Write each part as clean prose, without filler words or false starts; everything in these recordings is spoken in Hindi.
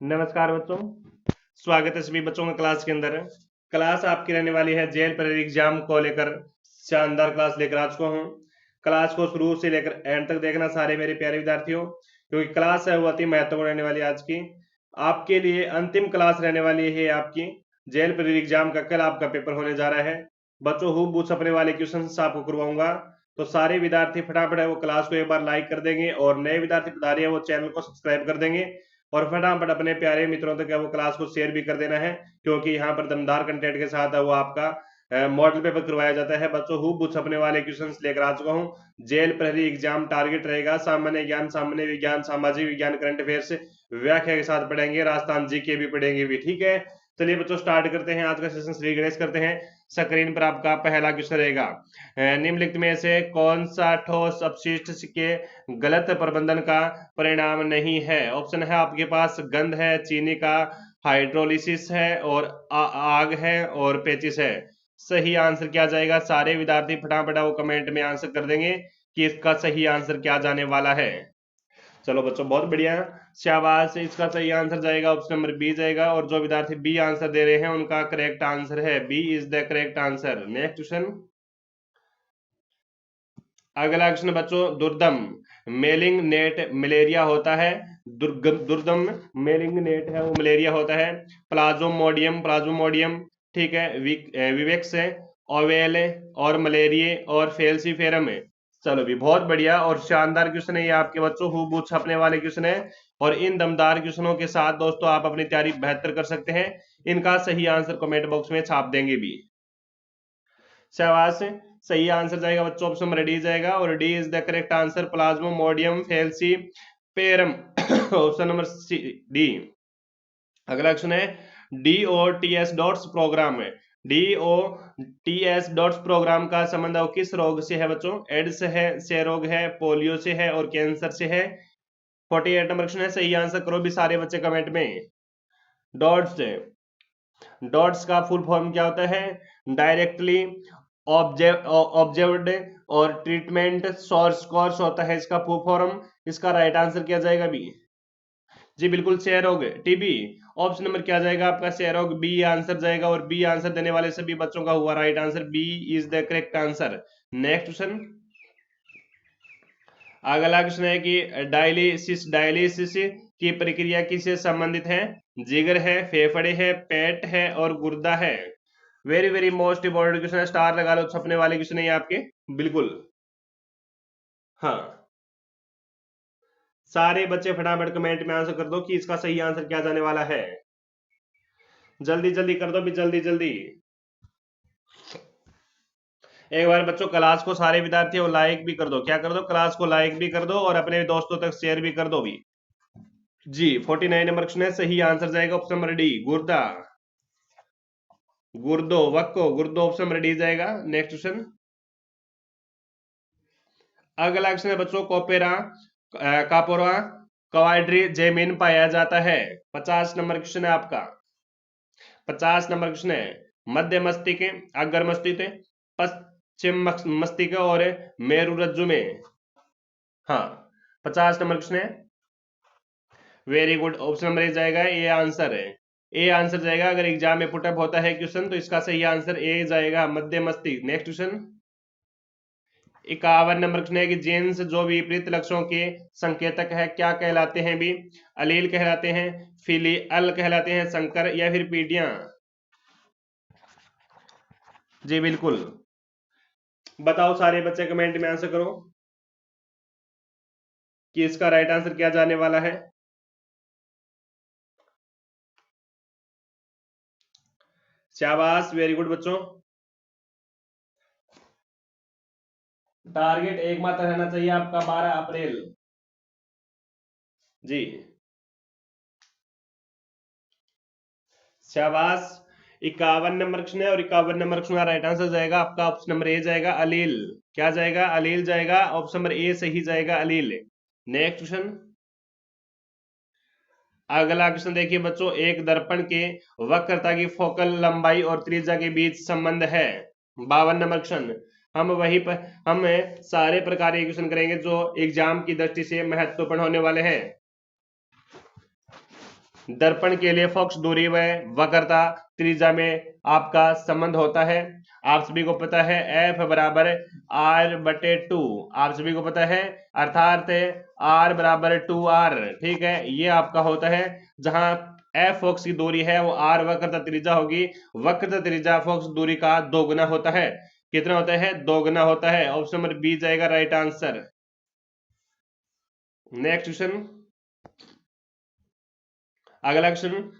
नमस्कार बच्चों, स्वागत है सभी बच्चों का क्लास के अंदर। क्लास आपकी रहने वाली है जेल पर एग्जाम को लेकर। शानदार क्लास लेकर आ चुका हूँ। क्लास को शुरू से लेकर एंड तक देखना सारे मेरे प्यारे विद्यार्थियों, क्योंकि क्लास है वो अति महत्वपूर्ण रहने वाली है आज की। आपके लिए अंतिम क्लास रहने वाली है आपकी जेल पर एग्जाम का। कल आपका पेपर होने जा रहा है बच्चों। हूबहू छपने वाले क्वेश्चन आपको करवाऊंगा, तो सारे विद्यार्थी फटाफट है वो क्लास को एक बार लाइक कर देंगे, और नए विद्यार्थी पधारे हैं वो चैनल को सब्सक्राइब कर देंगे, और फटाफट अपने प्यारे मित्रों तक वो क्लास को शेयर भी कर देना है, क्योंकि यहाँ पर दमदार कंटेंट के साथ वो आपका मॉडल पेपर करवाया जाता है बच्चों। हूबहू छपने वाले क्वेश्चंस लेकर आ चुका हूँ। जेल प्रहरी एग्जाम टारगेट रहेगा सामान्य ज्ञान, सामान्य विज्ञान, सामाजिक विज्ञान, करंट अफेयर्स व्याख्या के साथ पढ़ेंगे, राजस्थान जीके भी पढ़ेंगे भी। ठीक है, चलिए बच्चों स्टार्ट करते हैं आज का सेशन। श्री गणेश करते हैं। स्क्रीन पर आपका पहला क्वेश्चन रहेगा, निम्नलिखित में से कौन सा ठोस अपशिष्ट के गलत प्रबंधन का परिणाम नहीं है? ऑप्शन है आपके पास गंध है, चीनी का हाइड्रोलिसिस है, और आग है, और पेचिस है। सही आंसर क्या जाएगा? सारे विद्यार्थी फटाफट वो कमेंट में आंसर कर देंगे कि इसका सही आंसर क्या जाने वाला है। चलो बच्चों बहुत बढ़िया, शाबाश। इसका सही आंसर जाएगा ऑप्शन नंबर बी जाएगा, और जो विद्यार्थी बी आंसर दे रहे हैं उनका करेक्ट आंसर है B is the correct answer. Next question, अगला क्वेश्चन बच्चों, दुर्दम मेलिंग नेट मलेरिया होता है। दुर्दम मेलिंग नेट है वो मलेरिया होता है। प्लाज्मोडियम, प्लाज्मोडियम, ठीक है, विवेक्स है, ओवेल है, और मलेरिया, और फेल्सीफेरम है। चलो भी बहुत बढ़िया और शानदार क्वेश्चन है ये आपके बच्चों, हूबहू छपने वाले क्वेश्चन है। और इन दमदार क्वेश्चनों के साथ दोस्तों आप अपनी तैयारी बेहतर कर सकते हैं। इनका सही आंसर कमेंट बॉक्स में छाप देंगे भी। शाबाश, सही आंसर जाएगा बच्चों ऑप्शन नंबर डी जाएगा, और D is the correct answer, plasmodium falciparum. Option number C D. अगला क्वेश्चन है, DOTS डॉट्स प्रोग्राम है। DOTS डॉट्स प्रोग्राम का संबंध किस रोग से है बच्चों? एड्स है, क्षय रोग है, पोलियो से है, और कैंसर से है। 48 नंबर क्वेश्चन है, सही आंसर करो भी सारे बच्चे कमेंट में। डॉट्स, डॉट्स का फुल फॉर्म क्या होता है? डायरेक्टली ऑब्जर्व्ड और ट्रीटमेंट सोर्स कोर्स होता है इसका फुल फॉर्म। इसका राइट आंसर क्या जाएगा बी? जी बिल्कुल, क्षय रोग, टीबी। ऑप्शन नंबर क्या जाएगा आपका? क्षय रोग बी आंसर जाएगा, और बी आंसर देने वाले सभी बच्चों का हुआ right answer, B is the correct answer. Next question, अगला क्वेश्चन है कि डायलिसिस, डायलिसिस की प्रक्रिया किससे संबंधित है? जिगर है, फेफड़े है, पेट है, और गुर्दा है। Very very most important question है, स्टार लगा लो, छपने वाले क्वेश्चन है ये आपके। बिल्कुल, हाँ। सारे बच्चे फटाफट कमेंट में आंसर कर दो कि इसका सही आंसर क्या जाने वाला है। जल्दी जल्दी कर दो भी, जल्दी जल्दी। एक बार बच्चों क्लास को सारे विद्यार्थियों लाइक भी कर दो। क्या कर दो? क्लास को लाइक भी कर दो, और अपने दोस्तों तक शेयर भी कर दो भी। जी 49 नंबर क्वेश्चन है, सही आंसर जाएगा ऑप्शन नंबर डी, गुर्दा, गुर्दो, वक्को, गुर्दो, ऑप्शन नंबर डी जाएगा। नेक्स्ट क्वेश्चन, अगला क्वेश्चन है बच्चों, कोपेरा कापोरा क्वाड्री जेमिन पाया जाता है। 50 नंबर क्वेश्चन है आपका। 50 नंबर क्वेश्चन है, मध्य मस्तिष्क, अग्र मस्तिष्क, पश्चिम मस्तिष्क, और मेरु रज्जु में। हाँ, 50 नंबर क्वेश्चन है। Very good, option number A जाएगा, ए आंसर है। ए आंसर जाएगा, अगर एग्जाम में पुटअप होता है क्वेश्चन तो इसका सही आंसर ए जाएगा, मध्य मस्तिष्क। नेक्स्ट क्वेश्चन, 51 नंबर क्वेश्चन है कि जीन्स जो विपरीत लक्षणों के संकेतक है क्या कहलाते हैं भी? अलील कहलाते हैं, फिलियल कहलाते हैं, संकर, या फिर पीढ़ियां? जी बिल्कुल, बताओ सारे बच्चे कमेंट में आंसर करो कि इसका राइट आंसर क्या जाने वाला है। शाबाश, वेरी गुड बच्चों। टारगेट एकमात्र रहना चाहिए आपका 12 अप्रैल। जी शाबाश, 51 नंबर क्वेश्चन है, और 51 नंबर क्वेश्चन का राइट आंसर जाएगा आपका ऑप्शन नंबर ए जाएगा, अलील। क्या जाएगा? अलील जाएगा, ऑप्शन नंबर ए सही जाएगा, अलील। नेक्स्ट क्वेश्चन, अगला क्वेश्चन देखिए बच्चों, एक दर्पण के वक्रता की फोकल लंबाई और त्रिज्या के बीच संबंध है। 52 नंबर क्वेश्चन, हम सारे प्रकार के क्वेश्चन करेंगे जो एग्जाम की दृष्टि से महत्वपूर्ण होने वाले हैं। दर्पण के लिए फोकस दूरी व वक्रता त्रिज्या में आपका संबंध होता है। आप सभी को पता है एफ बराबर आर बटे टू, आप सभी को पता है, अर्थात आर बराबर टू आर। ठीक है, ये आपका होता है जहां एफ फोकस की दूरी है वो आर वक्रता त्रिज्या होगी, वक्रता त्रिज्या फोकस दूरी का दोगुना होता है। कितना होता है? दोगुना होता है। ऑप्शन नंबर बी जाएगा राइट आंसर। नेक्स्ट क्वेश्चन, अगला क्वेश्चन,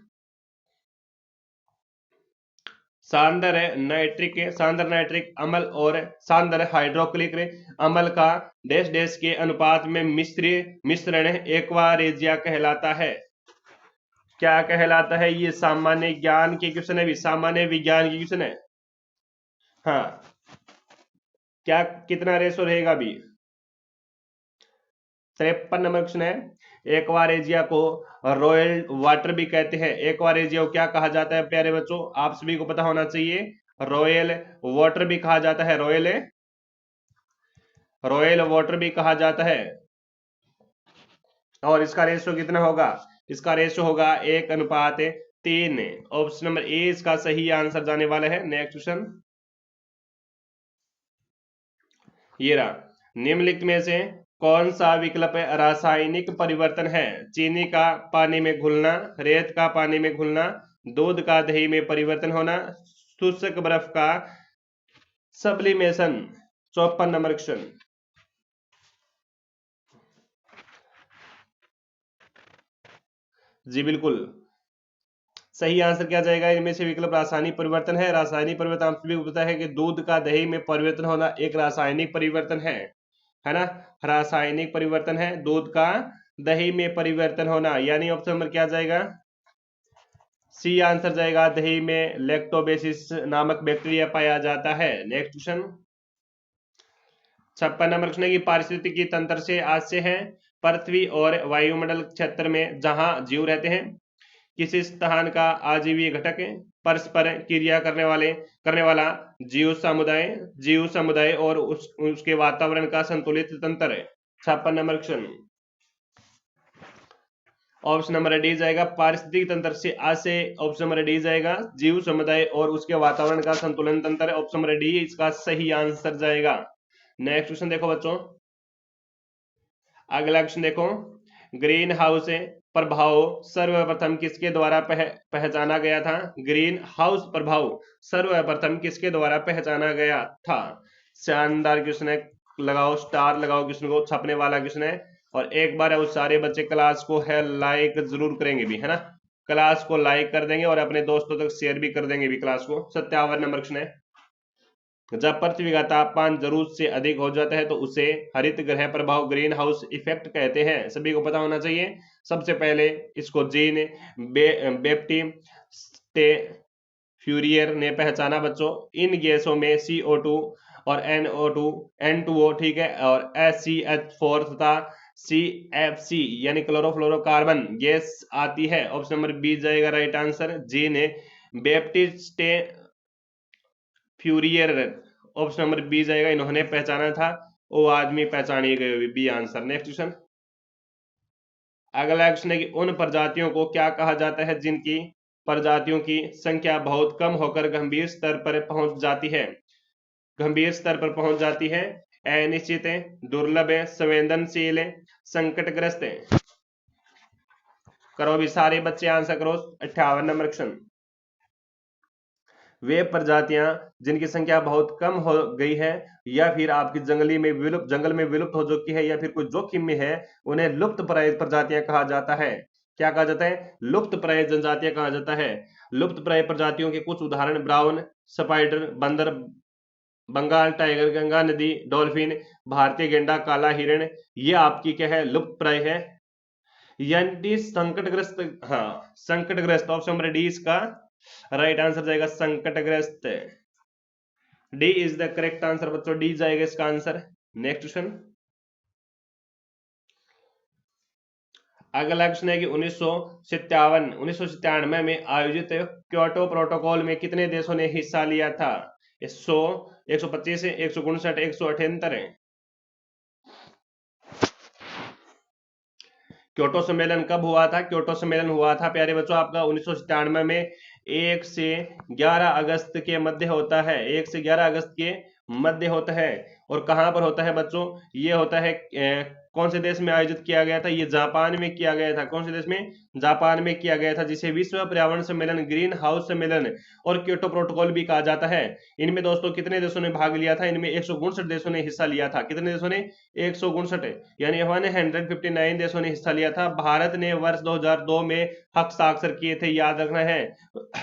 सांद्र नाइट्रिक अम्ल और सांद्र हाइड्रोक्लिक अम्ल का डैश डैश के अनुपात में मिश्रण एक्वारेजिया कहलाता है। क्या कहलाता है? ये सामान्य ज्ञान के क्वेश्चन है, भी सामान्य विज्ञान के क्वेश्चन है। हाँ, क्या कितना रेशो रहेगा अभी? 53 नंबर क्वेश्चन है। एक्वारेजिया को रॉयल वाटर भी कहते हैं। एक्वारेजिया को क्या कहा जाता है प्यारे बच्चों? आप सभी को पता होना चाहिए। रॉयल वाटर भी कहा जाता है, रॉयल वाटर भी कहा जाता है। और इसका रेशो कितना होगा? इसका रेशो होगा 1:3। ऑप्शन नंबर ए इसका सही आंसर जाने वाला है। नेक्स्ट क्वेश्चन, ये रहा, निम्नलिखित में से कौन सा विकल्प रासायनिक परिवर्तन है? चीनी का पानी में घुलना, रेत का पानी में घुलना, दूध का दही में परिवर्तन होना, शुष्क बर्फ का सब्लिमेशन। 54 नंबर क्वेश्चन, जी बिल्कुल सही आंसर क्या जाएगा? इनमें से विकल्प रासायनिक परिवर्तन है। रासायनिक परिवर्तन आप सभी को पता है कि दूध का दही में परिवर्तन होना एक रासायनिक परिवर्तन है ना? रासायनिक परिवर्तन है दूध का दही में परिवर्तन होना, यानी ऑप्शन नंबर क्या जाएगा? सी आंसर जाएगा। दही में लैक्टोबेसिस नामक बैक्टीरिया पाया जाता है। नेक्स्ट क्वेश्चन, 56 नंबर क्वेश्चन की पारिस्थितिकी तंत्र से आज से है, पृथ्वी और वायुमंडल क्षेत्र में जहां जीव रहते हैं, किसी स्थान का आजीवीय घटक परस्पर क्रिया करने वाला जीव समुदाय और उसके वातावरण का संतुलित तंत्र है। 56 number question, option number D जाएगा पारिस्थितिक तंत्र से आज से। ऑप्शन नंबर डी जाएगा जीव समुदाय और उसके वातावरण का संतुलन तंत्र। ऑप्शन नंबर डी इसका सही आंसर जाएगा। नेक्स्ट क्वेश्चन देखो बच्चों, अगला क्वेश्चन देखो, ग्रीन हाउस प्रभाव सर्वप्रथम किसके द्वारा पहचाना गया था? ग्रीन हाउस प्रभाव सर्वप्रथम किसके द्वारा पहचाना गया था? शानदार क्वेश्चन है, लगाओ स्टार लगाओ क्वेश्चन को, छपने वाला क्वेश्चन है। और एक बार उस सारे बच्चे क्लास को है लाइक जरूर करेंगे भी, है ना? क्लास को लाइक कर देंगे और अपने दोस्तों तक शेयर भी कर देंगे भी क्लास को। 57 नंबर क्वेश्चन है, जब पृथ्वी का तापमान जरूरत से अधिक हो जाता है तो उसे हरित ग्रह प्रभाव ग्रीन हाउस इफेक्ट कहते हैं। सभी को पता होना चाहिए। सबसे पहले इसको जीन बेप्टिस्टे फ्यूरियर ने पहचाना बच्चों। इन गैसों में CO2 और NO2 N2O, ठीक है, और SCH4 तथा CFC यानी क्लोरोफ्लोरोकार्बन गैस आती है। ऑप्शन नंबर बी जाएगा right answer. Jean Baptiste Fourier, option number B जाएगा, इन्होंने पहचाना था, वो आदमी पहचानिए गए, बी आंसर। नेक्स्ट क्वेश्चन, अगला क्वेश्चन है कि उन प्रजातियों को क्या कहा जाता है जिनकी प्रजातियों की संख्या बहुत कम होकर गंभीर स्तर पर पहुंच जाती है? गंभीर स्तर पर पहुंच जाती है, अनिश्चित है, दुर्लभ है, संवेदनशील है, संकटग्रस्त है। करो भी सारे बच्चे आंसर करो। 58 नंबर क्वेश्चन, वे प्रजातियां जिनकी संख्या बहुत कम हो गई है या फिर आपकी जंगल में विलुप्त हो चुकी है या फिर कोई जोखिम में है, उन्हें लुप्त प्राय प्रजातियां कहा जाता है। क्या कहा जाता है? लुप्त प्राय जनजातियां कहा जाता है। लुप्त प्राय प्रजातियों के कुछ उदाहरण ब्राउन स्पाइडर, बंदर, बंगाल टाइगर, गंगा नदी डॉल्फिन, भारतीय गेंडा, काला हिरण, ये आपकी क्या है? लुप्त प्राय है, यानी संकटग्रस्त। हाँ, संकटग्रस्त, ऑप्शन नंबर डी इसका राइट आंसर जाएगा, संकटग्रस्त। D is the correct answer बच्चों, डी जाएगा इसका आंसर। नेक्स्ट क्वेश्चन, अगला क्वेश्चन है कि 1997 में आयोजित क्योटो प्रोटोकॉल में कितने देशों ने हिस्सा लिया था? 100, 125, 159, 178 है। क्योटो सम्मेलन कब हुआ था? क्योटो सम्मेलन हुआ था प्यारे बच्चों आपका 1997 में 1 से 11 अगस्त के मध्य होता है। 1 से 11 अगस्त के मध्य होता है। और कहां पर होता है बच्चों? ये होता है कौन से देश में आयोजित किया गया था? ये जापान में किया गया था। कौन से देश में? जापान में किया गया था, जिसे विश्व पर्यावरण सम्मेलन, ग्रीन हाउस सम्मेलन और क्योटो प्रोटोकॉल भी कहा जाता है। इनमें दोस्तों कितने देशों ने भाग लिया था? इनमें 159 देशों ने हिस्सा लिया था। कितने देशों ने? 159, यानी 159 देशों ने हिस्सा लिया था। भारत ने वर्ष 2002 में हस्ताक्षर किए थे, याद रखना है।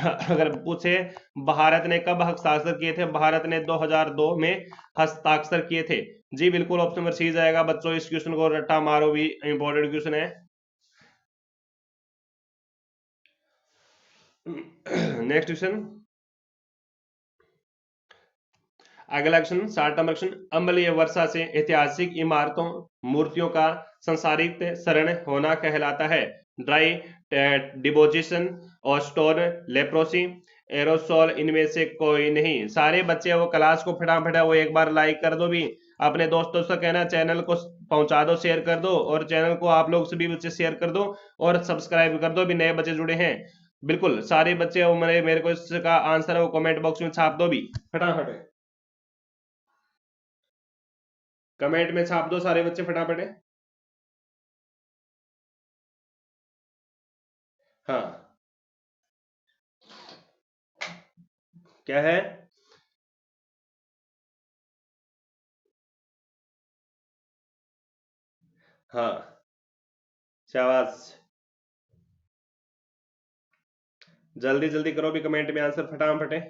अगर पूछे भारत ने कब हस्ताक्षर किए थे? भारत ने 2002 में हस्ताक्षर किए थे। जी बिल्कुल, ऑप्शन नंबर सी जाएगा बच्चों। इस क्वेश्चन को रट्टा मारो भी, इंपॉर्टेंट क्वेश्चन है। नेक्स्ट क्वेश्चन, अगला क्वेश्चन 60 नंबर क्वेश्चन, अम्लीय वर्षा से ऐतिहासिक इमारतों, मूर्तियों का संसारित शरण होना कहलाता है। ड्राई डिपोजिशन और स्टोन लेप्रोसी, एरोसोल, इनमें से कोई नहीं। सारे बच्चे वो क्लास को फटाफट वो एक बार लाइक कर दो भी, अपने दोस्तों से कहना चैनल को पहुंचा दो, शेयर कर दो, और चैनल को आप लोग सभी बच्चे शेयर कर दो और सब्सक्राइब कर दो भी, नए बच्चे जुड़े हैं। बिल्कुल सारे बच्चे वो मेरे को इसका आंसर है वो कमेंट बॉक्स में छाप दो भी फटाफट, कमेंट में छाप दो सारे बच्चे फटाफट। हाँ, क्या है? हाँ, शाबाश, जल्दी जल्दी करो भी, कमेंट में आंसर फटाफट है।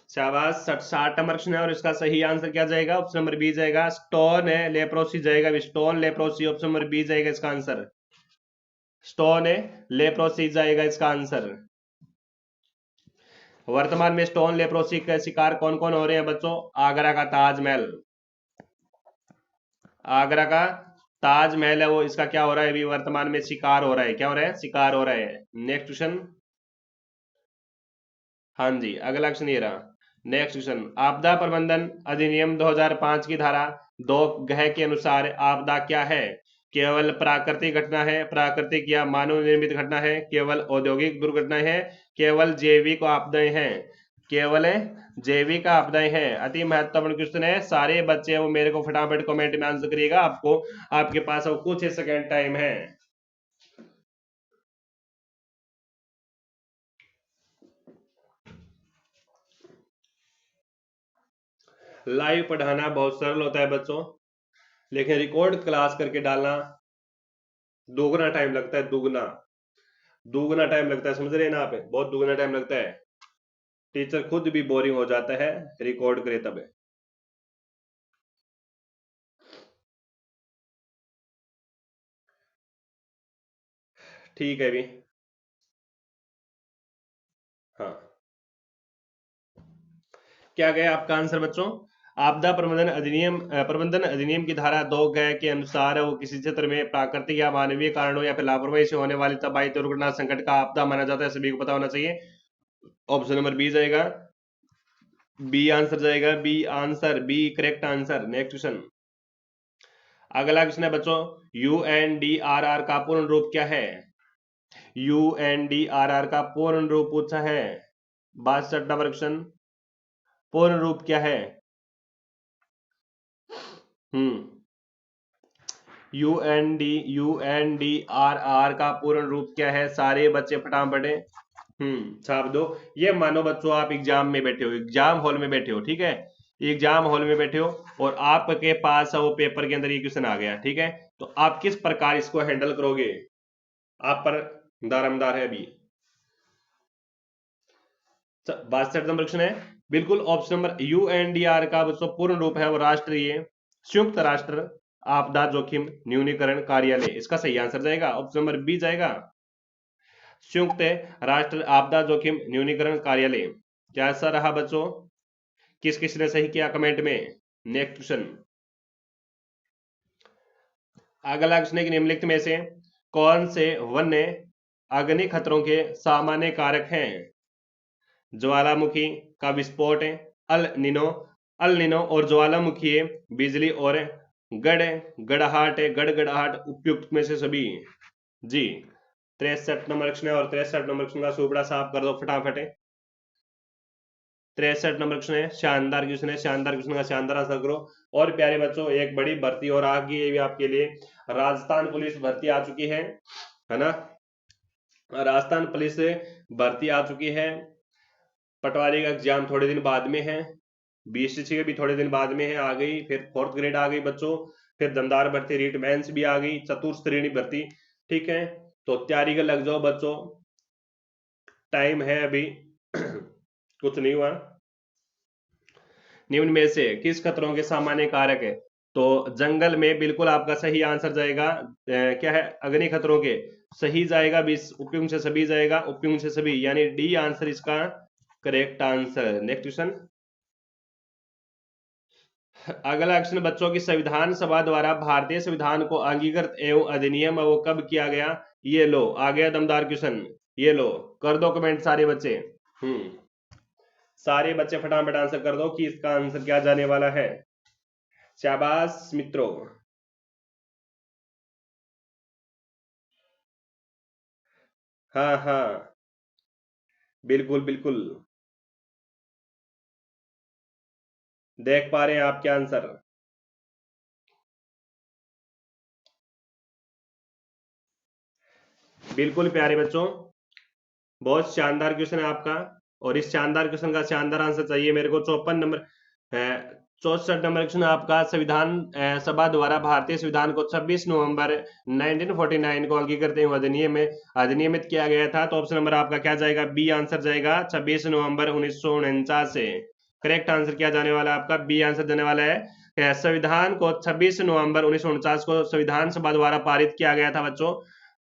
शाबाश, 60 नंबर क्वेश्चन है और इसका सही आंसर क्या जाएगा? ऑप्शन नंबर बी जाएगा, स्टोन है लेप्रोसी जाएगा, stone leprosy, option number B जाएगा इसका आंसर। स्टोन है लेप्रोसी जाएगा इसका आंसर। वर्तमान में स्टोन लेप्रोसी का शिकार कौन कौन हो रहे हैं बच्चों? आगरा का ताजमहल, आगरा का ताजमहल है वो, इसका क्या हो रहा है अभी वर्तमान में? शिकार हो रहा है। क्या हो रहा है? शिकार हो रहा है। नेक्स्ट क्वेश्चन, हाँ जी, अगला क्वेश्चन ये रहा। नेक्स्ट क्वेश्चन, आपदा प्रबंधन अधिनियम 2005 की धारा 2 के अनुसार आपदा क्या है? केवल प्राकृतिक घटना है, प्राकृतिक या मानव निर्मित घटना है, केवल औद्योगिक दुर्घटना है, केवल जैविक आपदाएं हैं? केवल जैविक आपदाएं हैं। अति महत्वपूर्ण क्वेश्चन है, सारे बच्चे वो मेरे को फटाफट कमेंट में आंसर करिएगा। आपको आपके पास वो कुछ ही सेकेंड टाइम है। लाइव पढ़ाना बहुत सरल होता है बच्चों, लेकिन रिकॉर्ड क्लास करके डालना दोगुना टाइम लगता है, दुगना दुगना टाइम लगता है, समझ रहे हैं ना आप? बहुत दुगना टाइम लगता है। टीचर खुद भी बोरिंग हो जाता है रिकॉर्ड करे तब। ठीक है भी, हाँ, क्या गया आपका आंसर बच्चों? आपदा प्रबंधन अधिनियम की धारा 2 के अनुसार वो किसी क्षेत्र में प्राकृतिक या मानवीय कारणों या फिर लापरवाही से होने वाली तबाही, दुर्घटना, संकट का आपदा माना जाता है, सभी को पता होना चाहिए। ऑप्शन नंबर बी जाएगा, बी आंसर जाएगा, B answer, B correct answer. Next question, अगला क्वेश्चन है बच्चों, यूएनडीआरआर का पूर्ण रूप क्या है? यूएनडीआरआर का पूर्ण रूप पूछा है। 62 नंबर क्वेश्चन, पूर्ण रूप क्या है? हम्म, यूएनडीआरआर का पूर्ण रूप क्या है? सारे बच्चे फटाफट छाप दो। ये मानो बच्चों आप एग्जाम में बैठे हो, एग्जाम हॉल में बैठे हो, ठीक है, एग्जाम हॉल में बैठे हो और आपके पास वो पेपर के अंदर ये क्वेश्चन आ गया, ठीक है, तो आप किस प्रकार इसको हैंडल करोगे? आप पर दारमदार है अभी। 62 नंबर क्वेश्चन है, बिल्कुल ऑप्शन नंबर यूएनडीआर का बच्चों पूर्ण रूप है वो राष्ट्रीय संयुक्त राष्ट्र आपदा जोखिम न्यूनीकरण कार्यालय, इसका सही आंसर जाएगा ऑप्शन नंबर बी जाएगा, संयुक्त राष्ट्र आपदा जोखिम न्यूनीकरण कार्यालय। कैसा रहा बच्चों? किस किस ने सही किया कमेंट में? Next question. अगला क्वेश्चन है कि निम्नलिखित में से कौन से वन्य अग्नि खतरों के सामान्य कारक हैं? ज्वालामुखी का विस्फोट, अल निनो, अल निनो और ज्वालामुखी, बिजली और गड़गड़ाहट, गड़गड़ाहट उपयुक्त में से सभी। जी 63 नंबर क्वेश्चन है और 63 नंबर क्वेश्चन का सुपड़ा साफ कर दो फटाफट। 63 नंबर क्वेश्चन है, शानदार क्वेश्चन है, शानदार क्वेश्चन का शानदार आंसर करो। और प्यारे बच्चों एक बड़ी भर्ती और आ गई है भी आपके लिए, राजस्थान पुलिस भर्ती आ चुकी है ना? राजस्थान पुलिस भर्ती आ चुकी है। पटवारी का एग्जाम थोड़े दिन बाद में है, बीएससी के भी थोड़े दिन बाद में है, आ गई। फिर 4th ग्रेड आ गई बच्चों, फिर दमदार भर्ती, रीट मेंस भी आ गई, चतुर्श्रेणी भर्ती। ठीक है, तो तैयारी का लग जाओ बच्चों, टाइम है अभी कुछ नहीं हुआ। निम्न में से किस खतरों के सामान्य कारक है? तो जंगल में बिल्कुल आपका सही आंसर जाएगा। क्या है? अग्नि खतरों के सही जाएगा, 20 उपयुक्त से सभी जाएगा, उपयुक्त से सभी यानी डी आंसर इसका करेक्ट आंसर। Next question. अगला क्वेश्चन बच्चों की संविधान सभा द्वारा भारतीय संविधान को अंगीकृत एवं अधिनियम वो कब किया गया? ये लो आ गया दमदार क्वेश्चन, ये लो कर दो कमेंट सारे बच्चे। सारे बच्चे फटाफट आंसर कर दो कि इसका आंसर क्या जाने वाला है। शाबाश मित्रों। हाँ हाँ, बिल्कुल बिल्कुल, देख पा रहे हैं आपके आंसर। बिल्कुल प्यारे बच्चों, बहुत शानदार क्वेश्चन है आपका, और इस शानदार क्वेश्चन का शानदार आंसर चाहिए मेरे को। 54 नंबर 64 नंबर क्वेश्चन आपका, संविधान सभा द्वारा भारतीय संविधान को 26 नवंबर 1949 को अंगीकृत एवं अधिनियमित किया गया था। तो ऑप्शन नंबर आपका क्या जाएगा? बी आंसर जाएगा, 26 नवंबर 1949 से। करेक्ट आंसर क्या जाने वाला है आपका? बी आंसर जाने वाला है। संविधान को 26 नवंबर 1949 को संविधान सभा द्वारा पारित किया गया था बच्चों,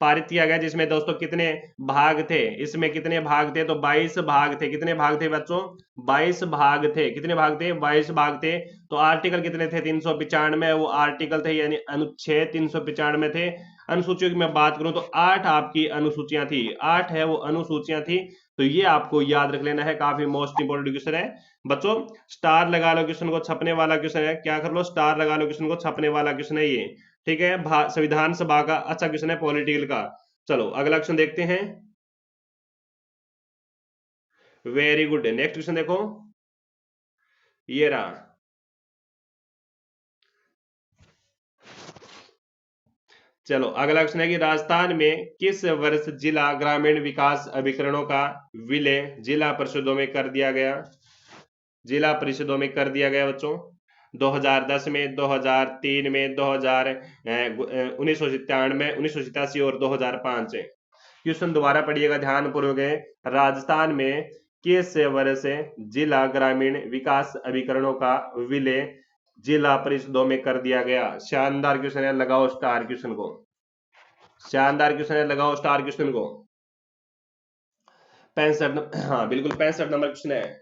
पारित किया गया, जिसमें दोस्तों कितने भाग थे? इसमें कितने भाग थे? तो 22 भाग थे। कितने भाग थे बच्चों? 22 भाग थे। कितने भाग थे? 22 भाग थे। तो आर्टिकल कितने थे? 395 वो आर्टिकल थे, यानी अनुच्छेद 395 थे। अनुसूचियों की मैं बात करूं तो 8 आपकी अनुसूचियां थी, 8 है वो अनुसूचियां थी। तो ये आपको याद रख लेना है, काफी मोस्ट इंपोर्टेंट क्वेश्चन है बच्चों। स्टार लगा लो क्वेश्चन को, छपने वाला क्वेश्चन है, क्या कर लो? स्टार लगा लो क्वेश्चन को, छपने वाला क्वेश्चन है ये। ठीक है, संविधान सभा का अच्छा क्वेश्चन है, पॉलिटिकल का। चलो अगला क्वेश्चन देखते हैं। वेरी गुड, नेक्स्ट क्वेश्चन देखो, ये रहा। चलो अगला क्वेश्चन है कि राजस्थान में किस वर्ष जिला ग्रामीण विकास अभिकरणों का विलय जिला परिषदों में कर दिया गया? जिला परिषदों में कर दिया गया बच्चों, 2010 में, 2003 में, 2000 1997, 1987 और 2005। क्वेश्चन दोबारा पढ़िएगा ध्यान पूर्वक। राजस्थान में किस वर्ष जिला ग्रामीण विकास अभिकरणों का विलय जिला परिषदों में कर दिया गया? शानदार क्वेश्चन है, लगाओ स्टार क्वेश्चन को, शानदार क्वेश्चन है, लगाओ स्टार क्वेश्चन को। 65, हाँ बिल्कुल 65 नंबर क्वेश्चन है।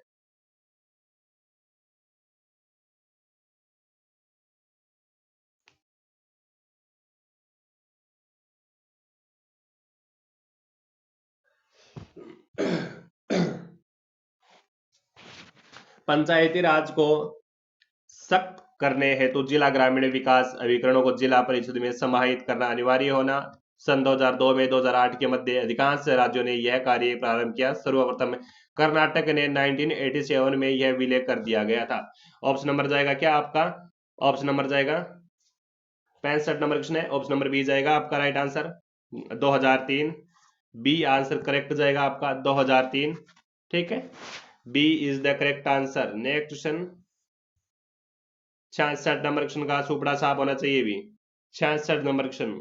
पंचायती राज को सख्त करने हेतु जिला ग्रामीण विकास अभिकरणों को जिला परिषद में समाहित करना अनिवार्य होना। सन 2002 में 2008 के मध्य अधिकांश राज्यों ने यह कार्य प्रारंभ किया। सर्वप्रथम कर्नाटक ने 1987 में यह विलय कर दिया गया था। ऑप्शन नंबर जाएगा क्या आपका? ऑप्शन नंबर जाएगा 65 नंबर क्वेश्चन है, ऑप्शन नंबर बी जाएगा आपका right answer, 2003। B answer correct जाएगा आपका 2003। ठीक है, B is the correct answer. Next question, 66 number question का सुपड़ा साफ होना चाहिए भी। 66 नंबर क्वेश्चन,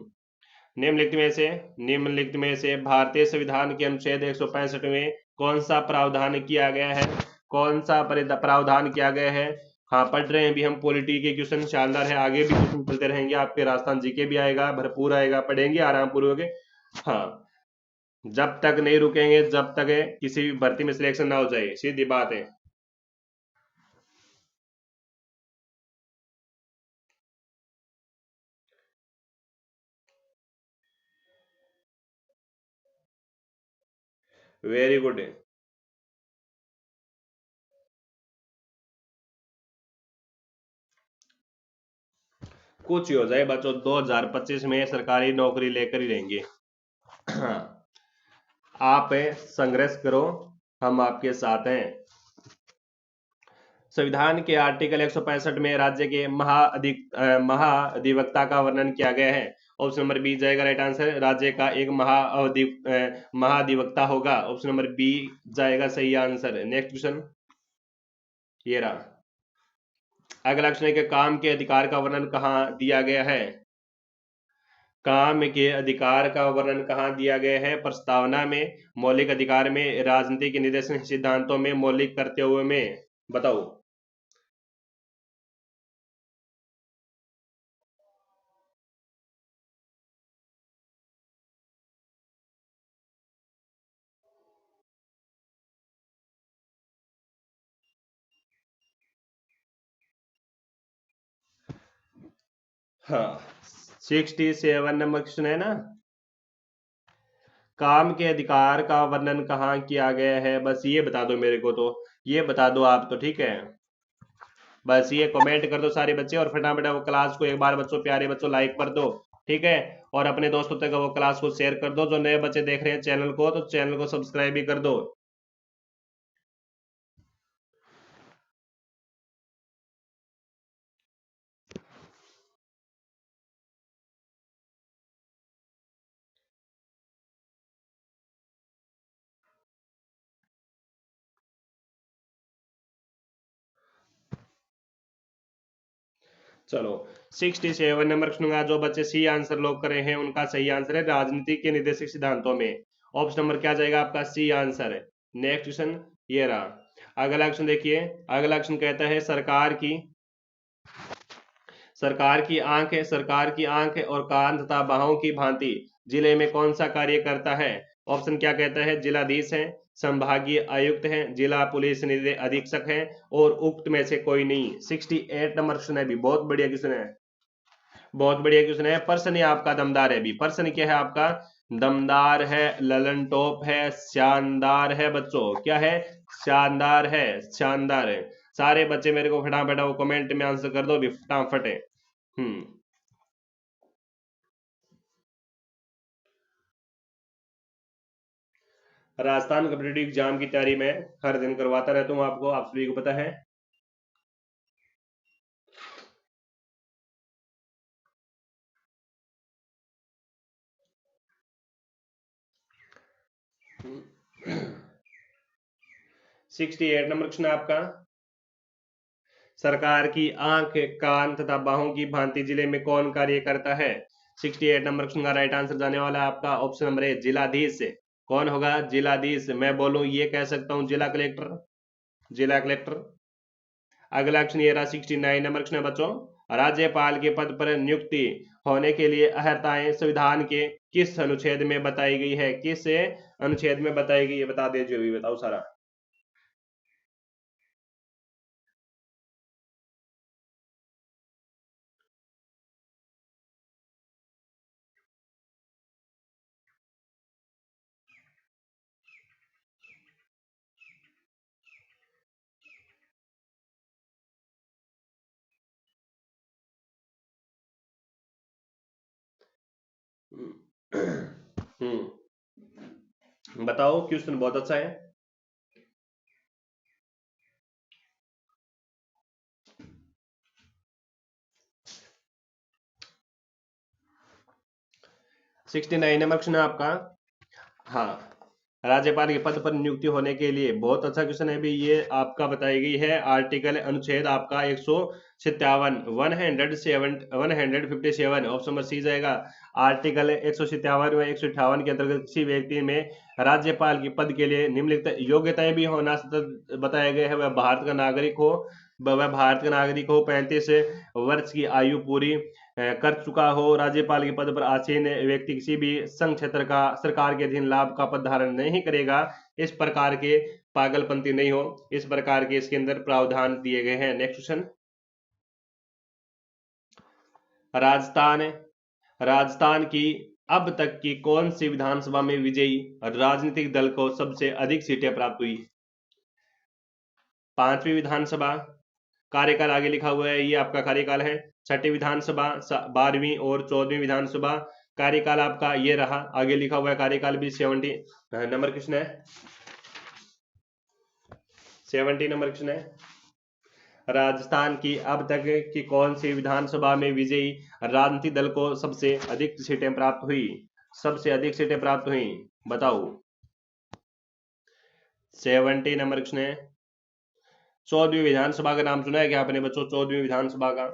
निम्नलिखित में से भारतीय संविधान के अनुच्छेद 165 में कौन सा प्रावधान किया गया है? कौन सा प्रावधान किया गया है? हाँ पढ़ रहे हैं भी हम, पॉलिटी के क्वेश्चन शानदार है, आगे भी क्वेश्चन चलते रहेंगे आपके, राजस्थान जीके भी आएगा, भरपूर आएगा, पढ़ेंगे आराम पूर्वक। हाँ जब तक नहीं रुकेंगे जब तक किसी भी भर्ती में सिलेक्शन ना हो जाए, सीधी बात है। Very good. कुछ ही हो जाए बच्चों, 2025 में सरकारी नौकरी लेकर ही रहेंगे। आप संघर्ष करो, हम आपके साथ हैं। संविधान के आर्टिकल 165 में राज्य के महाधिवक्ता का वर्णन किया गया है। ऑप्शन नंबर बी जाएगा राइट आंसर, राज्य का एक महाधिवक्ता होगा। ऑप्शन नंबर बी जाएगा सही आंसर। नेक्स्ट क्वेश्चन ये रहा। अगला क्वेश्चन है कि काम के अधिकार का वर्णन कहाँ दिया गया है। काम के अधिकार का वर्णन कहाँ दिया गया है। प्रस्तावना में, मौलिक अधिकार में, राजनीति के निर्देशन सिद्धांतों में, मौलिक कर्तव्यों में, बताओ। हाँ, 67 नंबर क्वेश्चन है ना। काम के अधिकार का वर्णन कहाँ किया गया है, बस ये बता दो मेरे को, तो ये बता दो आप तो ठीक है। बस ये कमेंट कर दो सारे बच्चे, और फटाफट वो क्लास को एक बार बच्चों, प्यारे बच्चों, लाइक कर दो। ठीक है। और अपने दोस्तों तक वो क्लास को शेयर कर दो। जो नए बच्चे देख रहे हैं चैनल को, तो चैनल को सब्सक्राइब भी कर दो। चलो, 67 नंबर क्वेश्चन का जो बच्चे सी आंसर लोग कर रहे हैं उनका सही आंसर है राजनीति के निर्देशक सिद्धांतों में। ऑप्शन नंबर क्या जाएगा आपका, सी आंसर है। नेक्स्ट क्वेश्चन ये रहा। अगला क्वेश्चन देखिए। अगला क्वेश्चन कहता है सरकार की आंख और कान तथा बाहों की भांति जिले में कौन सा कार्य करता है। ऑप्शन क्या कहता है, जिलाधीश है, संभागीय आयुक्त है, जिला पुलिस अधीक्षक है, और उक्त में से कोई नहीं। 68 नंबर क्वेश्चन है भी, बहुत बढ़िया क्वेश्चन है। बहुत बढ़िया क्वेश्चन है। पर्सन ही आपका दमदार है भी। पर्सन क्या है आपका, दमदार है, ललन टॉप है, शानदार है बच्चों। क्या है, शानदार है, शानदार है। सारे बच्चे मेरे को फटाफट वो कमेंट में आंसर कर दो भी फटाफट है। हम्म। राजस्थान कॉम्पिटेटिव एग्जाम की तैयारी मैं हर दिन करवाता रहता हूँ आपको, आप सभी को पता है। 68 नंबर क्वेश्चन है आपका। सरकार की आंख, कान तथा बाहों की भांति जिले में कौन कार्य करता है। 68 नंबर क्वेश्चन का राइट आंसर जाने वाला है आपका ऑप्शन नंबर ए, जिलाधीश। कौन होगा, जिलाधीश। मैं बोलूं ये कह सकता हूं जिला कलेक्टर, जिला कलेक्टर। अगला क्वेश्चन ये रहा। 69 नंबर क्वेश्चन है बच्चों। राज्यपाल के पद पर नियुक्ति होने के लिए अर्हताएं संविधान के किस अनुच्छेद में बताई गई है, किस अनुच्छेद में बताई गई है, बता दीजिए अभी, बताओ सारा। बताओ, क्वेश्चन बहुत अच्छा है। 69 नंबर क्वेश्चन है आपका। हाँ, राज्यपाल के पद पर नियुक्ति होने के लिए, बहुत अच्छा क्वेश्चन है भी ये आपका, बताई गई है आर्टिकल अनुच्छेद आपका सत्तावन 157 ऑप्शन नंबर सी जाएगा। आर्टिकल 157 व 158 के अंतर्गत किसी व्यक्ति में राज्यपाल के पद के लिए निम्नलिखित योग्यताएं भी होना बताया गया है। वह भारत का नागरिक हो, 35 वर्ष की आयु पूरी कर चुका हो, राज्यपाल के पद पर आसीन व्यक्ति किसी भी संघ क्षेत्र का सरकार के अधीन लाभ का पद धारण नहीं करेगा, इस प्रकार के पागलपंथी नहीं हो, इस प्रकार के इसके अंदर प्रावधान दिए गए हैं। नेक्स्ट क्वेश्चन, राजस्थान राजस्थान की अब तक की कौन सी विधानसभा में विजयी राजनीतिक दल को सबसे अधिक सीटें प्राप्त हुई? पांचवी विधानसभा, कार्यकाल आगे लिखा हुआ है, ये आपका कार्यकाल है। छठी विधानसभा, 12वीं और 14वीं विधानसभा, कार्यकाल आपका ये रहा, आगे लिखा हुआ है कार्यकाल भी 70 नंबर क्वेश्चन है। 70 नंबर क्वेश्चन है, राजस्थान की अब तक की कौन सी विधानसभा में विजयी राजनीतिक दल को सबसे अधिक सीटें प्राप्त हुई? सबसे अधिक सीटें प्राप्त हुई, बताओ। 70 नंबर क्वेश्चन है। 14वीं विधानसभा का नाम सुना है क्या आपने बच्चों? 14वीं विधानसभा का,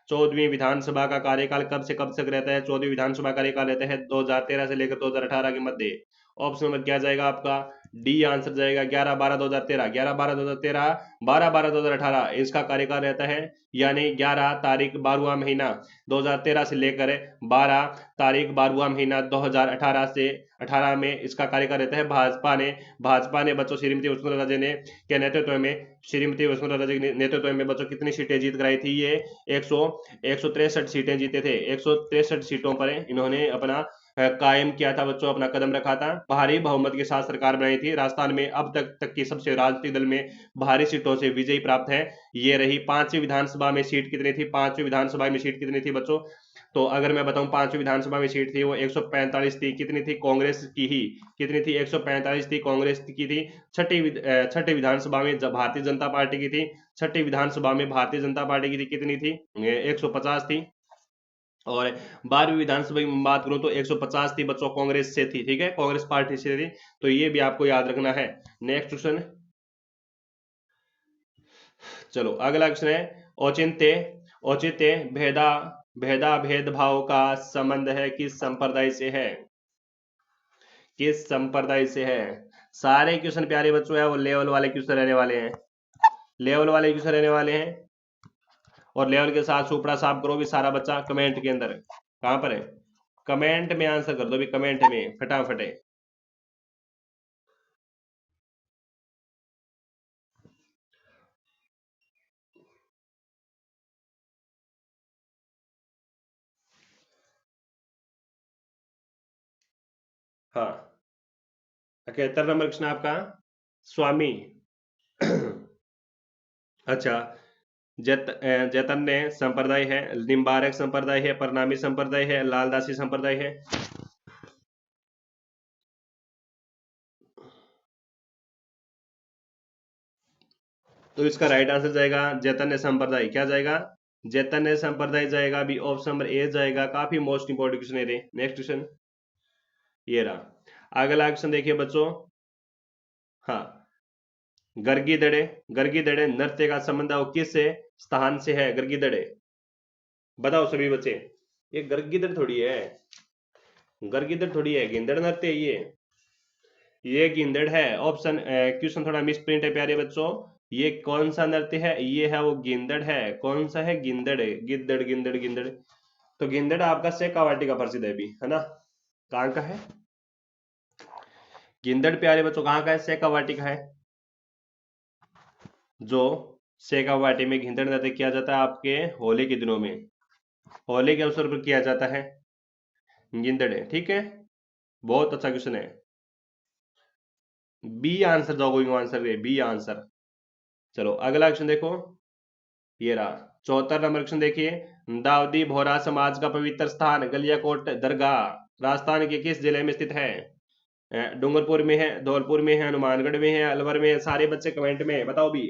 14वीं विधानसभा का कार्यकाल कब से कब तक रहता है? 14वीं विधानसभा कार्यकाल रहता है 2013 से लेकर 2018 के मध्य। ऑप्शन नंबर क्या जाएगा आपका? डी आंसर जाएगा। 11/12/2013, 11/12/2013, 12/12/2018 इसका कार्यकाल रहता है। यानी 11 तारीख 12वां महीना 2013 से लेकर 12 तारीख 12वां महीना 2018 से 18 में इसका कार्यकाल रहता है। भाजपा ने बच्चों श्रीमती वसुंधरा राजे ने के नेतृत्व में, श्रीमती वसुंधरा राजे के नेतृत्व में बच्चों कितनी सीटें जीत कराई थी? ये 163 सीटें जीते थे। 163 सीटों पर इन्होंने अपना कायम किया था बच्चों, अपना कदम रखा था। भारी बहुमत के साथ सरकार बनाई थी। राजस्थान में अब तक की सबसे राजनीतिक दल में भारी सीटों से विजयी प्राप्त है। ये रही। पांचवी विधानसभा में सीट कितनी थी? पांचवी विधानसभा में सीट कितनी थी बच्चों? तो अगर मैं बताऊं, पांचवी विधानसभा में सीट थी वो 145 थी। कितनी थी? कांग्रेस की ही कितनी थी? 145 थी, कांग्रेस की थी। छठी विधानसभा में भारतीय जनता पार्टी की थी। छठी विधानसभा में भारतीय जनता पार्टी की थी, कितनी थी? 150 थी। और 12वीं विधानसभा की बात करूं तो 150 थी बच्चों, कांग्रेस से थी। ठीक है, कांग्रेस पार्टी से थी। तो ये भी आपको याद रखना है। नेक्स्ट क्वेश्चन, चलो अगला क्वेश्चन है, औचित्य औचित्य भेदा भेदा भेदभाव का संबंध है किस संप्रदाय से है? किस संप्रदाय से है? सारे क्वेश्चन प्यारे बच्चों है वो लेवल वाले क्वेश्चन रहने वाले हैं। लेवल वाले क्वेश्चन रहने वाले हैं। और लेवल के साथ सुपड़ा साफ करो भी सारा बच्चा कमेंट के अंदर। कहां पर है? कमेंट में आंसर कर दो भी, कमेंट में फटाफट। हाँ, 71 नंबर क्वेश्चन आपका, स्वामी अच्छा, जैतन्य संप्रदाय है, निम्बारक संप्रदाय है, परनामी संप्रदाय है, लालदासी संप्रदाय है? तो इसका राइट आंसर जाएगा चैतन्य संप्रदाय। क्या जाएगा? चैतन्य संप्रदाय जाएगा भी। ऑप्शन नंबर ए जाएगा। काफी मोस्ट इंपोर्टेंट क्वेश्चन है। नेक्स्ट क्वेश्चन ये रहा। अगला क्वेश्चन देखिए बच्चों। हाँ, गर्गी दड़े नृत्य का संबंध वो किस स्थान से है? गर्गी दड़े, बताओ सभी बच्चे। ये गर्गिदड़ थोड़ी है, गर्गिदड़ थोड़ी है, गिंदड़ नृत्य है ये गिंदड़ है। ऑप्शन क्वेश्चन थोड़ा मिस प्रिंट है प्यारे बच्चों। ये कौन सा नृत्य है? ये है वो गिंदड़ है। कौन सा है? गिंदड़ है। गिद्दड़ गिंदड़ गिंदड़। तो गिंदड़ आपका शेखावाटी का प्रसिद्ध है भी, है ना? कहाँ का है गिंदड़ प्यारे बच्चों? कहाँ का है? शेखावाटी का है। जो शेखावाटी में गिंदड़ नृत्य किया जाता है आपके होली के दिनों में, होली के अवसर पर किया जाता है। गिंदड़ है, ठीक है। बहुत अच्छा क्वेश्चन है। बी आंसर जाओ, गोइंग आंसर है बी आंसर। चलो अगला क्वेश्चन देखो, ये रहा। 74 नंबर क्वेश्चन देखिए। दाऊदी बोहरा समाज का पवित्र स्थान गलियाकोट दरगाह राजस्थान के किस जिले में स्थित है? डूंगरपुर में है, धौलपुर में है, हनुमानगढ़ में है, अलवर में है? सारे बच्चे कमेंट में बताओ भी।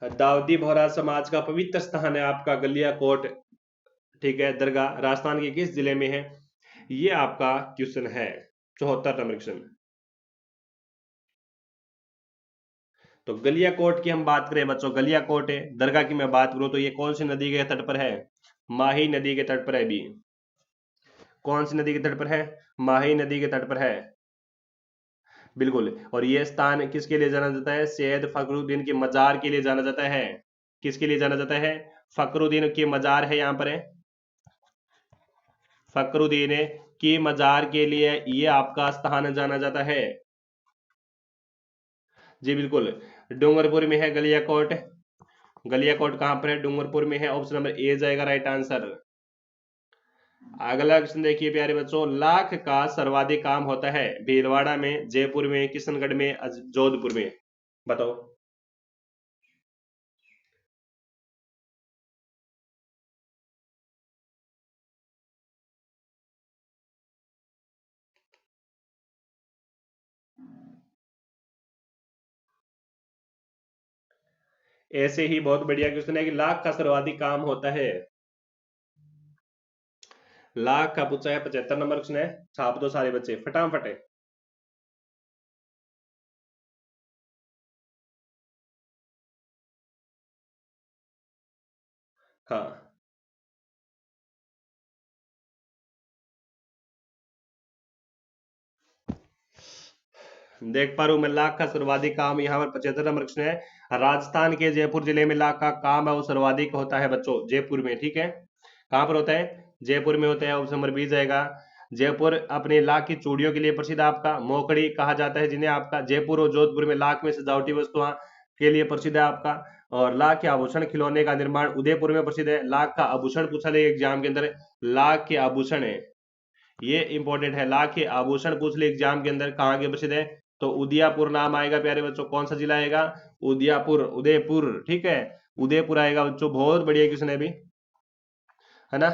दाऊदी बोहरा समाज का पवित्र स्थान है आपका गलियाकोट, ठीक है, दरगाह राजस्थान के किस जिले में है? ये आपका क्वेश्चन है 74 नंबर क्वेश्चन। तो गलियाकोट की हम बात करें बच्चों, गलियाकोट है, दरगाह की मैं बात करूं तो ये कौन सी नदी के तट पर है? माही नदी के तट पर है भी। कौन सी नदी के तट पर है? माही नदी के तट पर है, बिल्कुल। और ये स्थान किसके लिए जाना जाता है? सैयद फखरुद्दीन की मजार के लिए जाना जाता है। किसके लिए जाना जाता है? फखरुद्दीन की मजार है यहाँ पर है, फखरुद्दीन की मजार के लिए ये आपका स्थान जाना जाता है। जी बिल्कुल, डूंगरपुर में है गलियाकोट। गलियाकोट कहां पर है? डूंगरपुर में है। ऑप्शन नंबर ए जाएगा राइट आंसर। अगला क्वेश्चन देखिए प्यारे बच्चों, लाख का सर्वाधिक काम होता है भीलवाड़ा में, जयपुर में, किशनगढ़ में, जोधपुर में? बताओ। ऐसे ही बहुत बढ़िया क्वेश्चन है कि लाख का सर्वाधिक काम होता है। लाख का पूछा है, 75 नंबर क्वेश्चन है। छाप दो सारे बच्चे फटाफट है। हाँ, देख पा रहा हूं मैं, लाख का सर्वाधिक काम यहाँ पर 75 नंबर क्वेश्चन है। राजस्थान के जयपुर जिले में लाख का काम है वो सर्वाधिक होता है बच्चों, जयपुर में, ठीक है। कहां पर होता है? जयपुर में होता है। ऑप्शन नंबर बी जाएगा। जयपुर अपने लाख की चूड़ियों के लिए प्रसिद्ध, आपका मोकड़ी कहा जाता है जिन्हें, आपका जयपुर और जोधपुर में लाख में सजावटी वस्तुओं के लिए प्रसिद्ध है आपका। और लाख के आभूषण खिलौने का निर्माण उदयपुर में प्रसिद्ध है। लाख का आभूषण पूछा जाए एग्जाम के अंदर, लाख के आभूषण है, ये इंपॉर्टेंट है। लाख के आभूषण पूछ ले एग्जाम के अंदर, कहाँ के प्रसिद्ध है? तो उदयपुर नाम आएगा प्यारे बच्चों। कौन सा जिला आएगा? उदयपुर, उदयपुर, ठीक है, उदयपुर आएगा बच्चों। बहुत बढ़िया क्वेश्चन है अभी, है ना,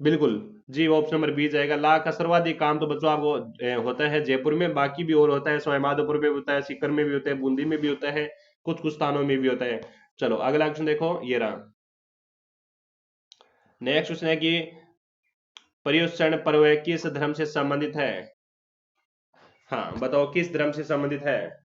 बिल्कुल। जी ऑप्शन नंबर बी जाएगा। लाख का सर्वाधिक काम तो बच्चों आपको होता है जयपुर में, बाकी भी और होता है, सवाईमाधोपुर में भी होता है, सीकर में भी होता है, बूंदी में भी होता है, कुछ कुछ स्थानों में भी होता है। चलो अगला क्वेश्चन देखो, ये रहा। नेक्स्ट क्वेश्चन है कि पर्युषण पर्व किस धर्म से संबंधित है? हाँ बताओ, किस धर्म से संबंधित है?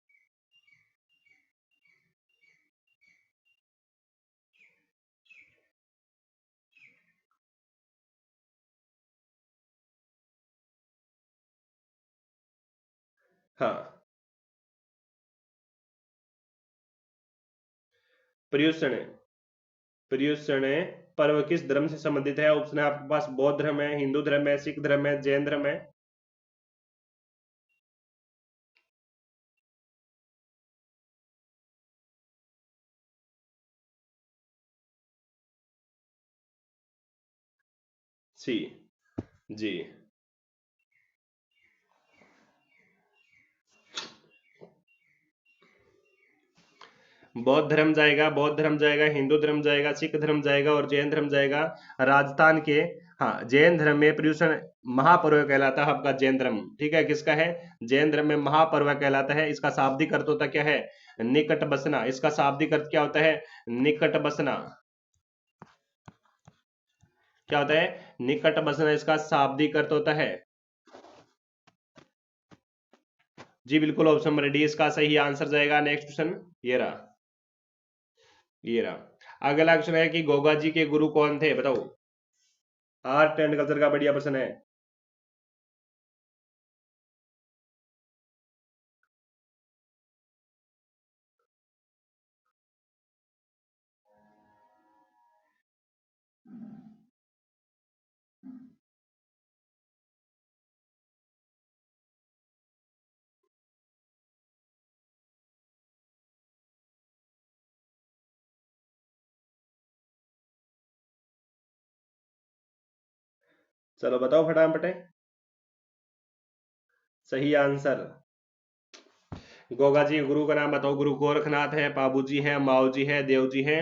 हाँ, पर्युषण, पर्युषण पर्व किस धर्म से संबंधित है? ऑप्शन है आपके पास, बौद्ध धर्म है, हिंदू धर्म है, सिख धर्म है, जैन धर्म है। सी, जी, बौद्ध धर्म जाएगा, बौद्ध धर्म जाएगा, हिंदू धर्म जाएगा, सिख धर्म जाएगा और जैन धर्म जाएगा। राजस्थान के, हाँ, जैन धर्म में पर्युषण महापर्व कहलाता है आपका, जैन धर्म, ठीक है, किसका है? जैन धर्म में महापर्व कहलाता है। इसका शाब्दिक अर्थ होता क्या है? निकट बसना। इसका शाब्दिक अर्थ क्या होता है? निकट बसना। क्या होता है? निकट बसना इसका शाब्दिक अर्थ होता है। जी बिल्कुल, ऑप्शन नंबर डी इसका सही आंसर जाएगा। नेक्स्ट क्वेश्चन, ये रहा, ये रहा। अगला क्वेश्चन है कि गोगा जी के गुरु कौन थे? बताओ। आर्ट एंड कल्चर का बढ़िया प्रश्न है। चलो बताओ फटाफट। सही आंसर। गोगा जी गुरु का नाम बताओ। गुरु गोरखनाथ है, बाबू जी है, माओ जी है, देव जी है।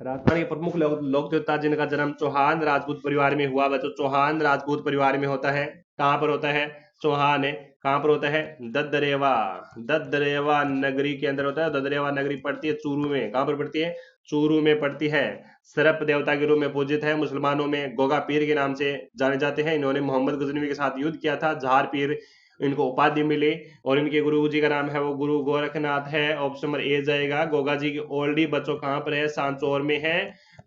राजस्थान के प्रमुख लोक देवता जिनका जन्म चौहान राजपूत परिवार में हुआ, बच्चों चौहान राजपूत परिवार में होता है। कहां पर होता है? चौहान है, कहाँ पर होता है? ददरेवा। ददरेवा नगरी के अंदर होता है। ददरेवा नगरी पड़ती है चूरू में। कहाँ पर पड़ती है? चूरू में पड़ती है। सर्प देवता के रूप में पूजित है। मुसलमानों में गोगा पीर के नाम से जाने जाते हैं। इन्होंने मोहम्मद गजनवी के साथ युद्ध किया था। झार पीर इनको उपाधि मिली। और इनके गुरु जी का नाम है वो गुरु गोरखनाथ है। ऑप्शन नंबर ए जाएगा। गोगा जी की ओल्डी बच्चों कहाँ पर है? सांचौर में है।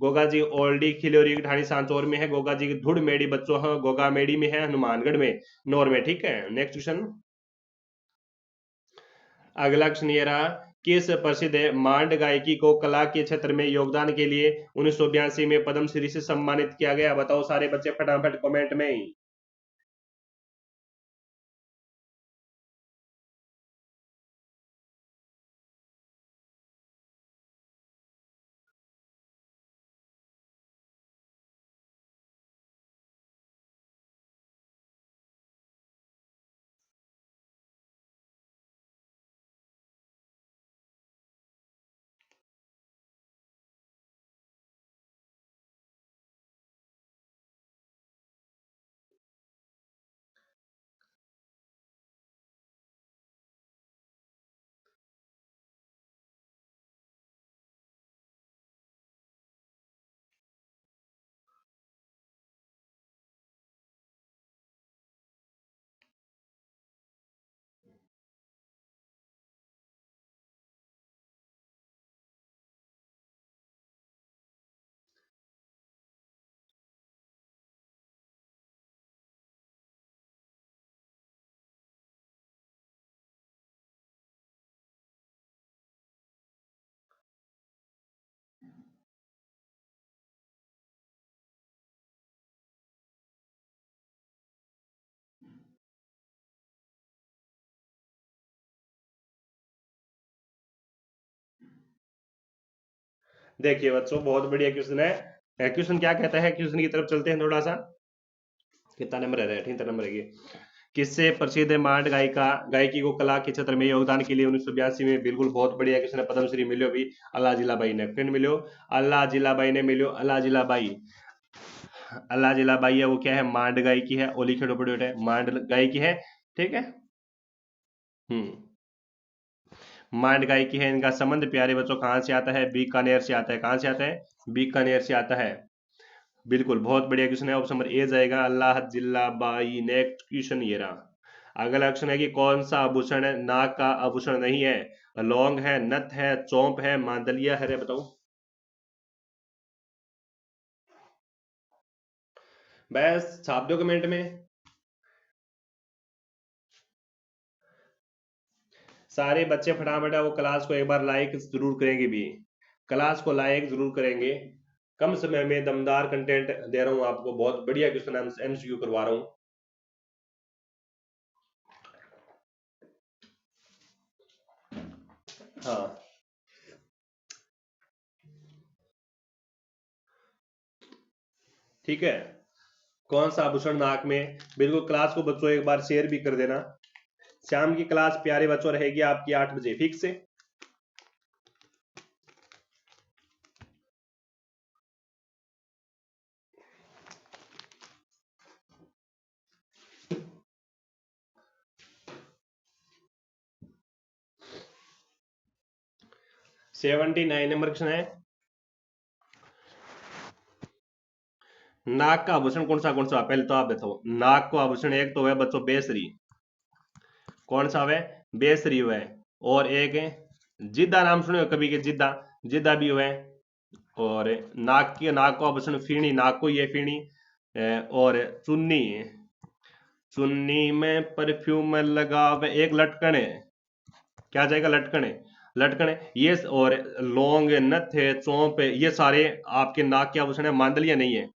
गोगा जी ओल्डी खिलोरी ढाणी सांचौर में है। गोगा जी की धुड़ मेड़ी बच्चों है गोगा मेड़ी में है, हनुमानगढ़ में, नौर में। ठीक है, नेक्स्ट क्वेश्चन। अगला क्वेश्चन ये रहा, किस प्रसिद्ध मांड गायकी को कला के क्षेत्र में योगदान के लिए 1982 में पद्मश्री से सम्मानित किया गया? बताओ सारे बच्चे फटाफट कमेंट में। देखिए बच्चों, बहुत बढ़िया क्वेश्चन है। क्वेश्चन क्या कहता है? क्वेश्चन की तरफ चलते हैं थोड़ा सा। कितना नंबर है? 18 नंबर है ये। किससे प्रसिद्ध मांड गायिका गायकी को कला के क्षेत्र में योगदान के लिए 1982 में, बिल्कुल बहुत बढ़िया क्वेश्चन है, पद्मश्री मिलो भी अल्लाह जिलाबाई ने। फिर मिलो अल्लाह जिलाबाई ने, मिलो अल्लाह जिलाबाई। अल्लाह जिलाबाई है वो क्या है? मांड गायकी है। ओली खेड़ो पड़ो है, मांड गायकी है। ठीक है। हम्म। मांड गायकी है। इनका संबंध प्यारे बच्चों कहाँ से आता है? बीकानेर से आता है। कहाँ से आता है? बीकानेर से आता है। बिल्कुल, बहुत बढ़िया क्वेश्चन है। ऑप्शन नंबर ए जाएगा, अल्लाह जिल्ला बाई। नेक्स्ट क्वेश्चन ये रहा। अगला क्वेश्चन है कि कौन सा आभूषण नाक का आभूषण नहीं है? लौंग है, नथ है, चौंप है, मांदलिया है? बताओ। बस छाप दो कमेंट में। सारे बच्चे फटाफट वो क्लास को एक बार लाइक जरूर करेंगे भी। क्लास को लाइक जरूर करेंगे। कम समय में दमदार कंटेंट दे रहा हूं आपको। बहुत बढ़िया क्वेश्चन एमसीक्यू करवा रहा हूं। हाँ, ठीक है। कौन सा आभूषण नाक में? बिल्कुल, क्लास को बच्चों एक बार शेयर भी कर देना। शाम की क्लास प्यारे बच्चों रहेगी आपकी 8 बजे फिक्स से। 79 नंबर क्वेश्चन है। नाक का आभूषण कौन सा? पहले तो आप बताओ। नाक को आभूषण एक तो है बच्चों बेसरी। कौन सा है? बेसरी है। और एक है जिद्दा। नाम सुने हो कभी के? जिद्दा। जिद्दा भी है। और नाक को आभूषण फीणी। नाक को ये फीणी। और चुन्नी। चुन्नी में परफ्यूम लगावे एक लटकन है। क्या जाएगा? लटकन है। लटकन है ये। और लौंग, नथ है, चौंप है, ये सारे आपके नाक के आभूषण है। मांदलिया नहीं है।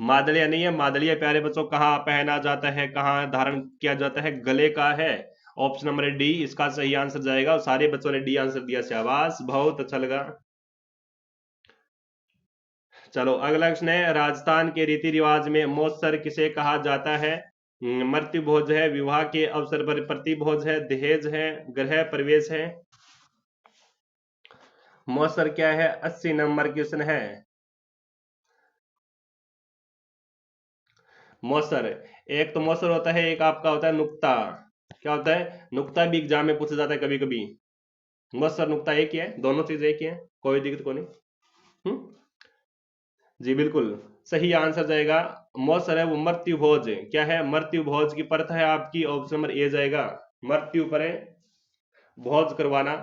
मादलिया नहीं है। मादलिया प्यारे बच्चों कहाँ पहना जाता है, कहाँ धारण किया जाता है? गले का है। ऑप्शन नंबर डी इसका सही आंसर जाएगा। और सारे बच्चों ने डी आंसर दिया। शाबाश, बहुत अच्छा लगा। चलो अगला क्वेश्चन है, राजस्थान के रीति रिवाज में मौसर किसे कहा जाता है? मृत्यु भोज है, विवाह के अवसर पर प्रति भोज है, दहेज है, गृह प्रवेश है? मौसर क्या है? 80 नंबर क्वेश्चन है। मौसर। एक तो मौसर होता है, एक आपका होता है नुक्ता। क्या होता है? नुक्ता भी एग्जाम में पूछा जाता है कभी कभी। मौसर नुक्ता एक ही है, दोनों चीज एक ही है, कोई दिक्कत को नहीं। हम्म। जी बिल्कुल। सही आंसर जाएगा। मौसर है वो मृत्यु भोज। क्या है? मृत्यु भोज की परत है आपकी, ऑप्शन नंबर ए जाएगा। मृत्यु पर भोज करवाना,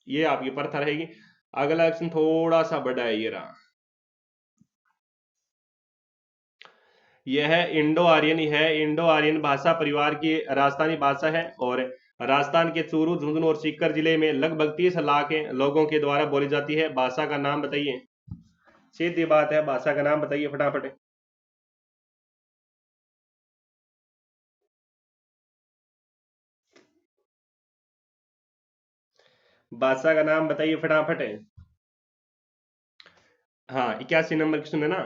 ये आपकी प्रथा रहेगी। अगला ऑप्शन थोड़ा सा बड़ा है, ये रहा। यह है इंडो आर्यन, है इंडो आर्यन भाषा परिवार की राजस्थानी भाषा है, और राजस्थान के चूरू, झुंझुनू और सीकर जिले में लगभग 30 लाख लोगों के द्वारा बोली जाती है। भाषा का नाम बताइए। सीधी बात है, भाषा का नाम बताइए फटाफट। भाषा का नाम बताइए फटाफट। हाँ, 81 नंबर की सुने ना।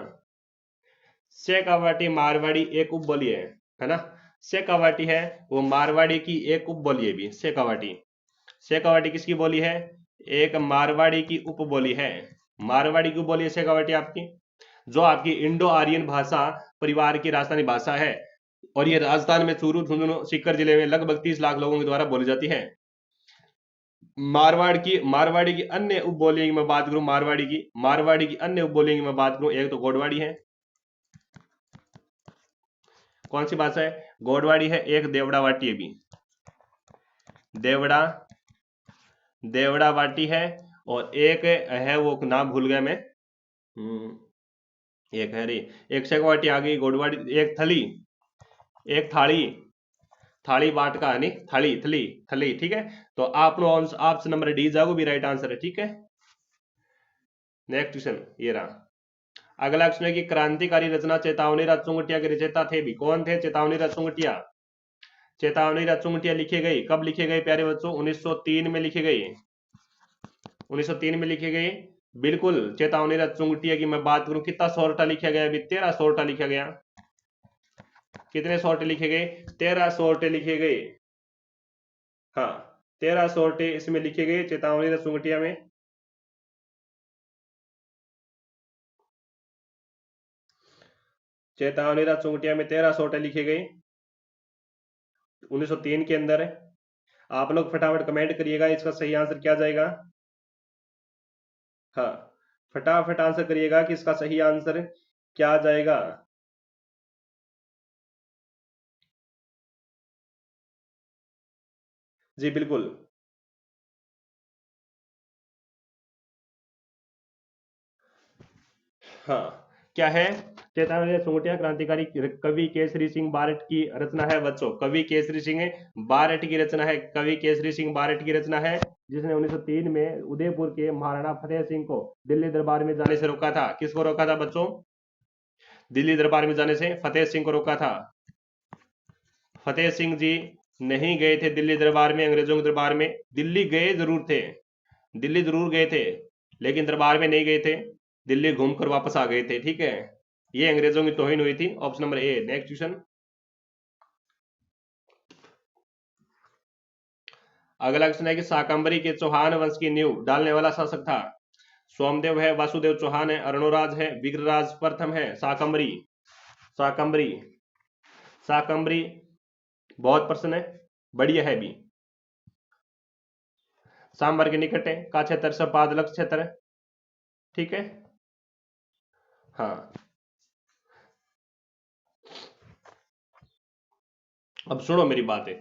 शेखावाटी मारवाड़ी एक उपबोली है ना। शेखावाटी है वो मारवाड़ी की एक उपबोली है भी, शेखावाटी। शेखावाटी किसकी बोली है? एक मारवाड़ी की उपबोली है। मारवाड़ी की उपबोली है शेखावाटी आपकी, जो आपकी इंडो आर्यन भाषा परिवार की राजस्थानी भाषा है, और ये राजस्थान में चूरू, झुंझुनू, सीकर जिले में लगभग 30 लाख लोगों के द्वारा बोली जाती है। मारवाड़ी की अन्य उपबोलियों की मैं बात करूं, मारवाड़ी की अन्य उपबोलियों की मैं बात करूं, एक तो गोडवाड़ी है। कौन सी भाषा है? गोडवाड़ी है। एक देवड़ा वाटी है भी, देवड़ा देवड़ा वाटी है। और एक है, वो नाम भूल गया मैं। हम्म, एक है रे, एक शेखवाटी आ गई, गोडवाड़ी, एक थली, एक थाली, थाली बाट का नहीं, थाली थली, थली, ठीक है। तो आप ऑप्शन नंबर डी जागो भी राइट आंसर है, ठीक है। नेक्स्ट क्वेश्चन ये रहा। अगला क्वेश्चन है कि क्रांतिकारी रचना चेतावनी राज चुंगटिया के रचयिता थे भी, कौन थे चेतावनी राज चुंगटिया? चेतावनी राज चुंगटिया लिखे गए कब, लिखे गए प्यारे बच्चों? 1903 में लिखे गए। 1903 में लिखे गए। बिल्कुल। चेतावनी राज चुंगटिया की मैं बात करूं, कितना सोरठा लिखा गया अभी? 13 सोरठा लिखा गया। कितने सोरठे लिखे गए? 13 सोरठे लिखे गए। हाँ, 13 सोरठे इसमें लिखे गए चेतावनी राज चुंगटिया में। चेतावनी राज चुंगटिया में 13 सोरठे लिखे गए 1903 के अंदर। आप लोग फटाफट कमेंट करिएगा, इसका सही आंसर क्या जाएगा। हाँ, फटाफट आंसर करिएगा कि इसका सही आंसर क्या जाएगा। जी बिल्कुल। हाँ, क्या है? चेतावनी सोंगटिया क्रांतिकारी कवि केसरी सिंह बारट की रचना है बच्चों। कवि केसरी सिंह बारट की रचना है, कवि केसरी सिंह बारट की रचना है, जिसने 1903 में उदयपुर के महाराणा फतेह सिंह को दिल्ली दरबार में जाने से रोका था। किसको रोका था बच्चों? दिल्ली दरबार में जाने से फतेह सिंह को रोका था। फतेह सिंह जी नहीं गए थे दिल्ली दरबार में, अंग्रेजों के दरबार में। दिल्ली गए जरूर थे, दिल्ली जरूर गए थे, लेकिन दरबार में नहीं गए थे। दिल्ली घूमकर वापस आ गए थे, ठीक है। ये अंग्रेजों की तौहीन हुई थी। Option number A. Next question. अगला क्वेश्चन है कि शाकंभरी के चौहान वंश की नींव डालने वाला शासक था। सोमदेव है, वासुदेव चौहान है, अरुणोराज है, विग्रराज प्रथम है, शाकंभरी। शाकंभरी, शाकंभरी बहुत प्रश्न है, बढ़िया है भी। सांबर के निकट है का क्षेत्र सपाद लक्ष्य क्षेत्र है, ठीक है। हाँ, अब सुनो मेरी बात है।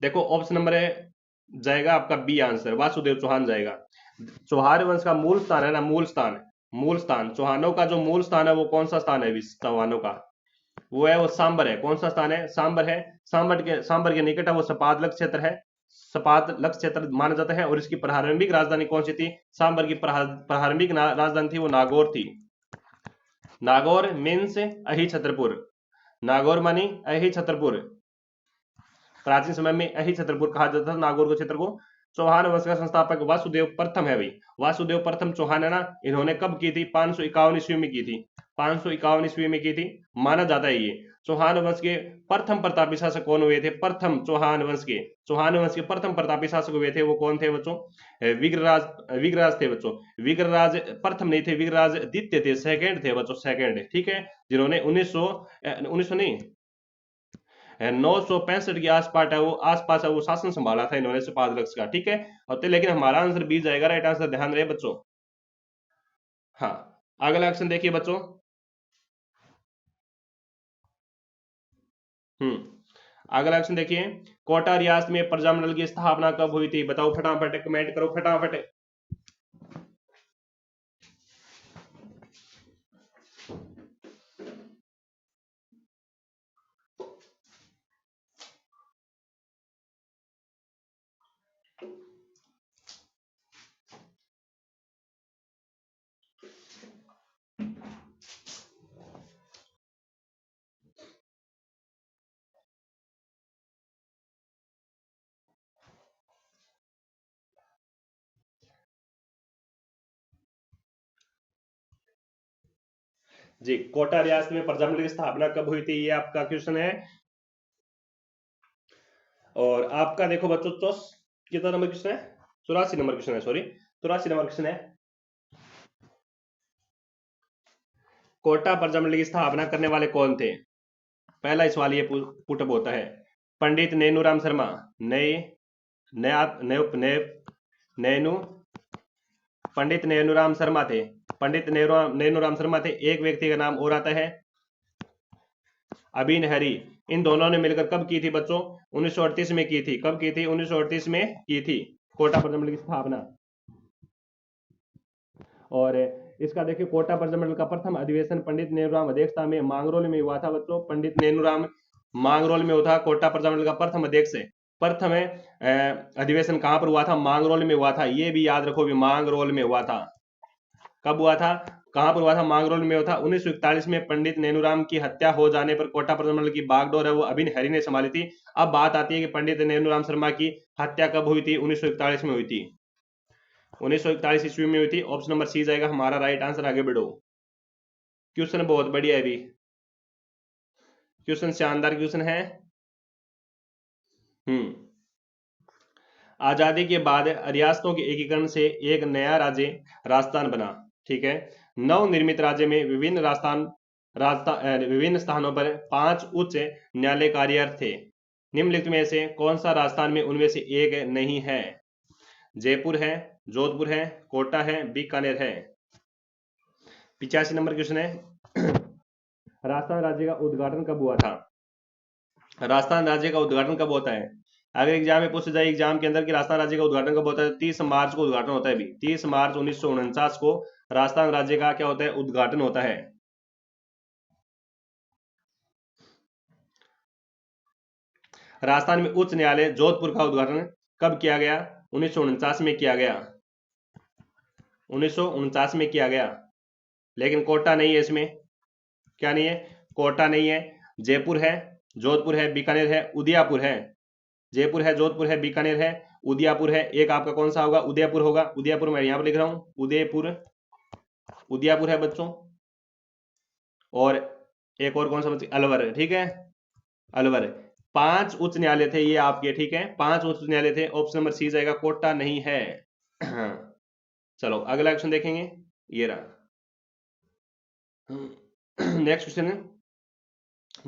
देखो ऑप्शन नंबर है जाएगा आपका बी आंसर, वासुदेव चौहान जाएगा। चौहान वंश का मूल स्थान है ना, मूल स्थान चौहानों का जो मूल स्थान है वो कौन सा स्थान है चौहानों का? वो है, वो सांबर है। कौन सा स्थान है? सांबर है। सांबर के निकट है वो सपाद लक्ष्य क्षेत्र है, सपाद लक्ष्य क्षेत्र माना जाता है। और इसकी प्रारंभिक राजधानी कौन सी थी? सांबर की प्रारंभिक राजधानी थी वो नागौर थी। नागौर मीन्स अही छतरपुर। नागौर मानी अही छतरपुर। प्राचीन समय में अही छतरपुर कहा जाता था नागौर के क्षेत्र को। चौहान वंश का संस्थापक वासुदेव प्रथम है भाई। वासुदेव प्रथम चौहान है ना, इन्होंने कब की थी? 551 ईस्वी में की थी। 551 ईस्वी में की थी, माना जाता है ये। चौहान वंश के प्रथम प्रतापी शासक कौन हुए थे? प्रथम चौहान वंश के प्रथम प्रतापी शासक हुए थे, वो कौन थे बच्चों? विग्रराज थे बच्चों। विग्रराज प्रथम नहीं थे, विग्रराज द्वितीय थे, सेकंड थे बच्चों, सेकंड, ठीक है। जिन्होंने 1900 नहीं, 965 के आसपास है वो शासन संभाला था इन्होंने शपादलक्ष का, ठीक है। और तो लेकिन हमारा आंसर बी जाएगा, राइट आंसर, ध्यान रहे बच्चों। हाँ, अगला क्वेश्चन देखिए बच्चों। अगला क्वेश्चन देखिए, कोटा रियासत में प्रजामंडल की स्थापना कब हुई थी? बताओ फटाफट, कमेंट करो फटाफट। जी, कोटा रियासत में प्रजामंडल की स्थापना कब हुई थी, ये आपका क्वेश्चन है। और आपका देखो बच्चों, कितना नंबर क्वेश्चन है? 84 नंबर क्वेश्चन है, सॉरी 83 नंबर क्वेश्चन है। कोटा प्रजामंडल की स्थापना करने वाले कौन थे? पहला सवाल ये पुटअप होता है। पंडित नैनूराम शर्मा, नए नया नए नैनू पंडित नैनूराम शर्मा थे। पंडित नैनूराम शर्मा थे। एक व्यक्ति का नाम और आता है अभिन हरी। इन दोनों ने मिलकर कब की थी बच्चों? 1938 में की थी। कब की थी? 1938 में की थी कोटा प्रजामंडल की स्थापना। और इसका देखिए, कोटा प्रजामंडल का प्रथम अधिवेशन पंडित नेहरूराम अध्यक्षता में मांगरोल में हुआ था बच्चों। पंडित नेहरूराम मांगरोल में हुआ था। कोटा प्रजामंडल का प्रथम अध्यक्ष प्रथम अधिवेशन कहां पर हुआ था? मांगरोल में हुआ था। ये भी याद रखो भी मांगरोल में हुआ था। कब हुआ था? कहां पर हुआ था? मांगरोल में हुआ था। 1941 में पंडित नेहरूराम की हत्या हो जाने पर कोटा प्रजामंडल की बागडोर है वो अभिन हरी ने संभाली थी। अब बात आती है कि पंडित नेहरूराम शर्मा की हत्या कब हुई थी? 1941 में हुई थी। 1941 ईस्वी में हुई थी। ऑप्शन नंबर सी जाएगा हमारा राइट आंसर। आगे बढ़ो। क्वेश्चन बहुत बढ़िया है भी, क्वेश्चन शानदार क्वेश्चन है। हम्म आजादी के बाद रियासतों के एकीकरण से एक नया राज्य राजस्थान बना, ठीक है। नवनिर्मित राज्य में विभिन्न स्थानों पर 5 उच्च न्यायालय कार्यरत थे। निम्नलिखित में से कौन सा राजस्थान में उनमें से एक नहीं है? जयपुर है, जोधपुर है, कोटा है, बीकानेर है। 85 नंबर क्वेश्चन है। राजस्थान राज्य का उद्घाटन कब हुआ था? राजस्थान राज्य का उद्घाटन कब होता है? अगर एग्जाम में पूछा जाए एग्जाम के अंदर कि राजस्थान राज्य का उद्घाटन कब होता है, 30 मार्च को उद्घाटन होता है भी। 30 मार्च 1949 को राजस्थान राज्य का क्या होता है? उद्घाटन होता है। राजस्थान में उच्च न्यायालय जोधपुर का उद्घाटन कब किया गया? 1949 में किया गया। 1949 में किया गया। लेकिन कोटा नहीं है इसमें। क्या नहीं है? कोटा नहीं है। जयपुर है, जोधपुर है, बीकानेर है, उदयपुर है। जयपुर है, जोधपुर है, बीकानेर है, उदयपुर है। एक आपका कौन सा होगा? उदयपुर होगा। उदयपुर मैं यहां पर लिख रहा हूं, उदयपुर। उदयपुर है बच्चों। और एक और कौन सा बच्चे? अलवर है, ठीक है। अलवर। 5 उच्च न्यायालय थे ये आपके, ठीक है। 5 उच्च न्यायालय थे। ऑप्शन नंबर सी जाएगा, कोटा नहीं है। चलो अगला क्वेश्चन देखेंगे, ये रहा। नेक्स्ट क्वेश्चन है,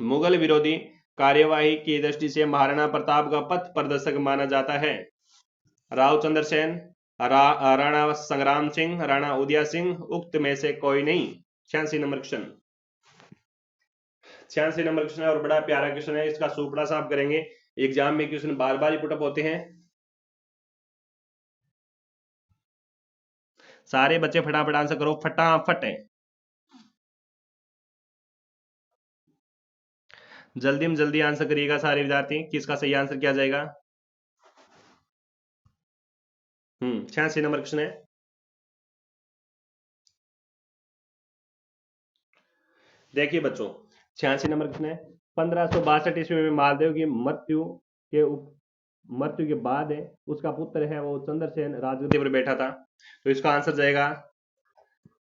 मुगल विरोधी कार्यवाही की दृष्टि से महाराणा प्रताप का पथ प्रदर्शक माना जाता है? राव चंद्र सेन, राणा संग्राम सिंह, राणा उदय सिंह, उक्त में से कोई नहीं। 86 नंबर क्वेश्चन। 86 नंबर क्वेश्चन है और बड़ा प्यारा क्वेश्चन है। इसका सुपड़ा साफ करेंगे। एग्जाम में क्वेश्चन बार बार ही पुटअप होते हैं। सारे बच्चे फटाफट आंसर करो, फटाफट है। जल्दी में जल्दी आंसर करिएगा सारे विद्यार्थी। किसका सही आंसर किया जाएगा? 86 नंबर क्वेश्चन है। देखिए बच्चों, 86 नंबर क्वेश्चन है। 1562 ईस्वी में मालदेव की मृत्यु के बाद उसका पुत्र है वो चंद्रसेन राजगद्दी पर बैठा था। तो इसका आंसर जाएगा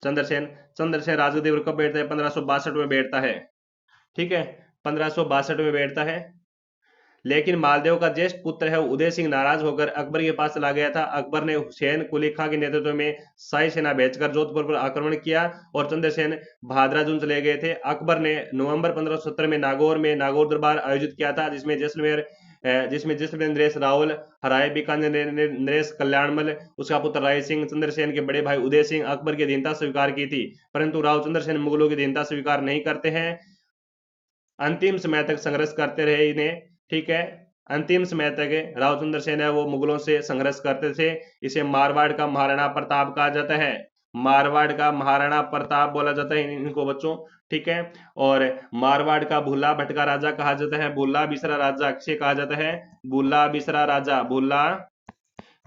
चंद्रसेन। चंद्रसेन राजगद्दी पर कब बैठता है? 1562 में बैठता है, ठीक है। 1562 में बैठता है। लेकिन मालदेव का ज्येष्ठ पुत्र है उदय सिंह नाराज होकर अकबर के पास चला गया था। अकबर ने हुसैन कुली खां के नेतृत्व में शाही सेना भेजकर जोधपुर पर आक्रमण किया और चंद्रसेन भादराजून चले गए थे। अकबर ने नवंबर 1570 में नागौर दरबार आयोजित किया था, जिसमें जैसलमेर नरेश रावल हराए, बीकानेर नरेश कल्याणमल, उसका पुत्र राय सिंह, चंद्रसेन के बड़े भाई उदय सिंह अकबर की अधीनता स्वीकार की थी, परंतु राव चंद्रसेन मुगलों की अधीनता स्वीकार नहीं करते हैं। अंतिम समय तक संघर्ष करते रहे इन्हें, ठीक है। अंतिम समय तक राव चंद्रसेन है वो मुगलों से संघर्ष करते थे। इसे मारवाड़ का महाराणा प्रताप कहा जाता है। मारवाड़ का महाराणा प्रताप बोला जाता है इनको बच्चों, ठीक है। और मारवाड़ का भूला भटका राजा कहा जाता है। भूला बिसरा राजा किसे कहा जाता है? भूला बिसरा राजा, भूला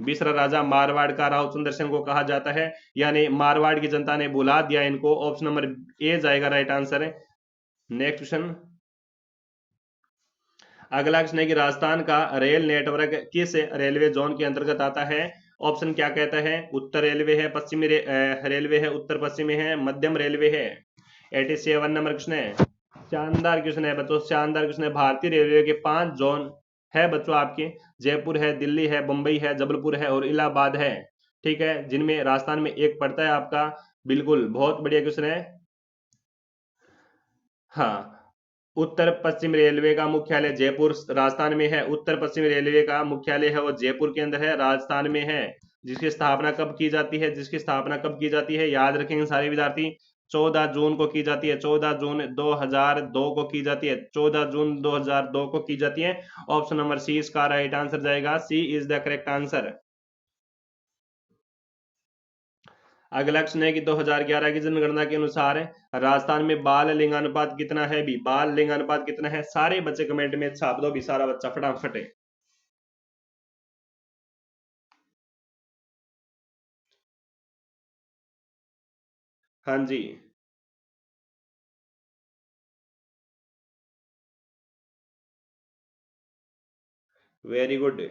बिसरा राजा मारवाड़ का राव चंद्रसेन को कहा जाता है। यानी मारवाड़ की जनता ने भुला दिया इनको। ऑप्शन नंबर ए जाएगा राइट आंसर। नेक्स्ट क्वेश्चन, अगला क्वेश्चन है कि राजस्थान का रेल नेटवर्क किस रेलवे जोन के अंतर्गत आता है? ऑप्शन क्या कहता है? उत्तर रेलवे है, पश्चिमी रेलवे है, उत्तर पश्चिमी है, मध्यम रेलवे है। 87 नंबर क्वेश्चन है। शानदार क्वेश्चन है बच्चों, शानदार क्वेश्चन है। भारतीय रेलवे के 5 जोन है बच्चों आपके, जयपुर है, दिल्ली है, मुंबई है, जबलपुर है और इलाहाबाद है, ठीक है, जिनमें राजस्थान में एक पड़ता है आपका। बिल्कुल बहुत बढ़िया क्वेश्चन है। हाँ, उत्तर पश्चिम रेलवे का मुख्यालय जयपुर राजस्थान में है। उत्तर पश्चिम रेलवे का मुख्यालय है वो जयपुर के अंदर है, राजस्थान में है। जिसकी स्थापना कब की जाती है? जिसकी स्थापना कब की जाती है याद रखेंगे सारे विद्यार्थी, 14 जून को की जाती है। 14 जून 2002 को की जाती है। 14 जून 2002 को की जाती है। ऑप्शन नंबर सी इसका राइट आंसर जाएगा। सी इज द करेक्ट आंसर। अगला क्वेश्चन है कि 2011 की जनगणना के अनुसार राजस्थान में बाल लिंगानुपात कितना है? भी बाल लिंगानुपात कितना है? सारे बच्चे कमेंट में छाप दो भी, सारा बच्चा फटाफट है। हाँ जी, वेरी गुड।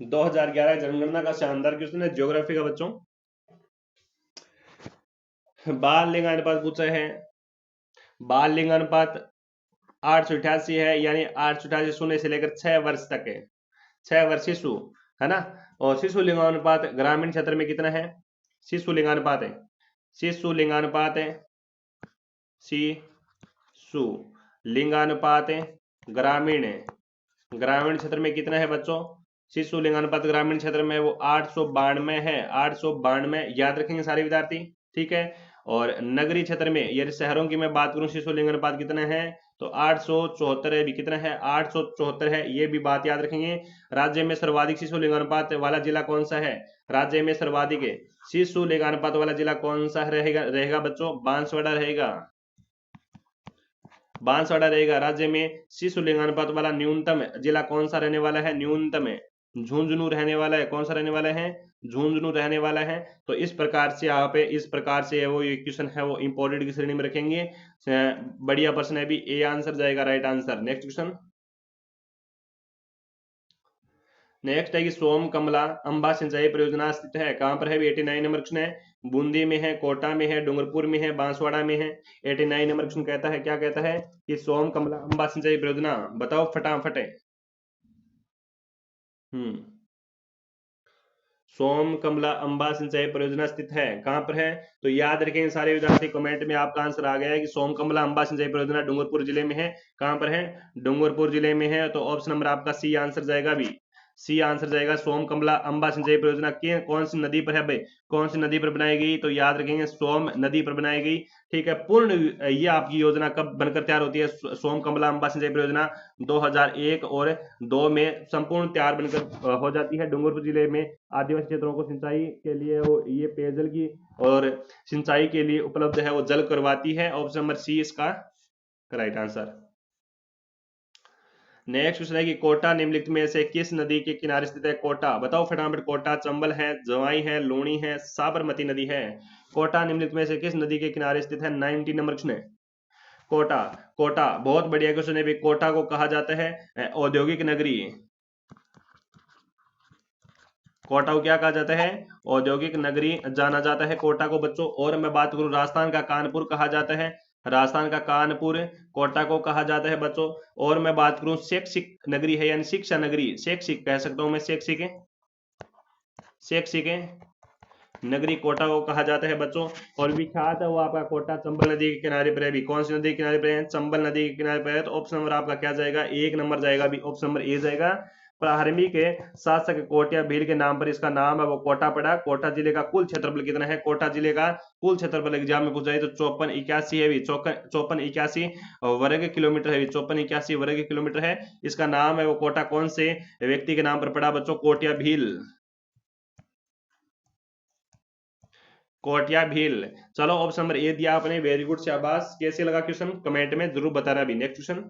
2011 जनगणना का शानदार क्वेश्चन है ज्योग्राफी का बच्चों। बाल लिंगानुपात पूछा है। बाल लिंगानुपात 888 है, यानी 888 शून्य से लेकर 6 वर्ष तक है। 6 वर्ष शिशु, है ना। और शिशु लिंगानुपात ग्रामीण क्षेत्र में कितना है? शिशु लिंगानुपात है, शिशु लिंगानुपात है, शिशु लिंगानुपात है ग्रामीण है, ग्रामीण क्षेत्र में कितना है बच्चों? शिशु लिंगानुपात ग्रामीण क्षेत्र में वो 892 है, 892 याद रखेंगे सारे विद्यार्थी, ठीक है। और नगरीय क्षेत्र में यदि शहरों की मैं बात करूं शिशु लिंगानुपात कितना है तो 874 है। भी कितना है? 874 है, ये भी बात याद रखेंगे। राज्य में सर्वाधिक शिशु लिंगानुपात वाला जिला कौन सा है? राज्य में सर्वाधिक शिशु लिंगानुपात वाला जिला कौन सा रहेगा? रहेगा बच्चों बांसवाड़ा रहेगा, बांसवाड़ा रहेगा। राज्य में शिशु लिंगानुपात वाला न्यूनतम जिला कौन सा रहने वाला है? न्यूनतम है झुंझुनू रहने वाला है। कौन सा रहने वाला है? झुंझुनू रहने वाला है। तो इस प्रकार से यहाँ पे इस प्रकार से वो ये क्वेश्चन है वो इंपॉर्टेंट की श्रेणी में रखेंगे। बढ़िया प्रश्न है भी, ए आंसर जाएगा right answer. Next question, next है कि सोम कमला अंबा सिंचाई परियोजना स्थित है कहां पर है? 89 नंबर क्वेश्चन है। बूंदी में है, कोटा में है, डूंगरपुर में है, बांसवाड़ा में है। 89 नंबर क्वेश्चन कहता है, क्या कहता है कि सोम कमला अंबा सिंचाई परियोजना, बताओ फटाफट है। हम्म, सोम कमला अंबा सिंचाई परियोजना स्थित है कहां पर है? तो याद रखेंगे सारे विद्यार्थी, कमेंट में आपका आंसर आ गया है कि सोम कमला अंबा सिंचाई परियोजना डूंगरपुर जिले में है। कहां पर है? डूंगरपुर जिले में है। तो ऑप्शन नंबर आपका सी आंसर जाएगा भी, सी आंसर जाएगा। सोम कमला अंबा सिंचाई परियोजना के कौन सी नदी पर है भाई? कौन सी नदी पर बनाई गई? तो याद रखेंगे सोम नदी पर बनाई गई, ठीक है। पूर्ण ये आपकी योजना कब बनकर तैयार होती है? सोम कमला अंबा सिंचाई परियोजना 2001 और 2 में संपूर्ण तैयार बनकर हो जाती है। डूंगरपुर जिले में आदिवासी क्षेत्रों को सिंचाई के लिए वो ये पेयजल की और सिंचाई के लिए उपलब्ध है वो जल करवाती है। ऑप्शन नंबर सी इसका राइट आंसर। नेक्स्ट क्वेश्चन है कि कोटा निम्नलिखित में से किस नदी के किनारे स्थित है? कोटा, बताओ फटाफट। कोटा चंबल है, जवाई है, लूणी है, साबरमती नदी है। कोटा निम्नलिखित में से किस नदी के किनारे स्थित है? 19 नंबर क्वेश्चन है। कोटा, कोटा बहुत बढ़िया क्वेश्चन है। कोटा को कहा जाता है औद्योगिक नगरी। कोटा को क्या कहा जाता है? औद्योगिक नगरी जाना जाता है कोटा को बच्चों। और मैं बात करूं, राजस्थान का कानपुर कहा जाता है, राजस्थान का कानपुर कोटा को कहा जाता है बच्चों। और मैं बात करूं, शैक्षिक नगरी है यानी शिक्षा नगरी, शैक्षिक कह सकता हूं मैं, शैक्षिक शैक्षिक नगरी कोटा को कहा जाता है बच्चों। और विख्यात है वो आपका कोटा चंबल नदी के किनारे पर है भी। कौन सी नदी के किनारे पर है? चंबल नदी के किनारे पर है। तो ऑप्शन नंबर आपका क्या जाएगा? 1 नंबर जाएगा भी, ऑप्शन नंबर ए जाएगा। प्रारंभिक के शासक कोटिया भील के नाम पर इसका नाम है वो कोटा पड़ा। कोटा जिले का कुल क्षेत्रफल कितना है? कोटा जिले का कुल क्षेत्रफल एग्जाम में पूछा जाए तो 5481 है भी, 5481 वर्ग किलोमीटर है, 5481 वर्ग किलोमीटर है। इसका नाम है वो कोटा कौन से व्यक्ति के नाम पर पड़ा बच्चों? कोटिया भील, कोटिया भील। चलो ऑप्शन नंबर ए दिया आपने, वेरी गुड, शाबाश। कैसे लगा क्वेश्चन कमेंट में जरूर बताना। अभी नेक्स्ट क्वेश्चन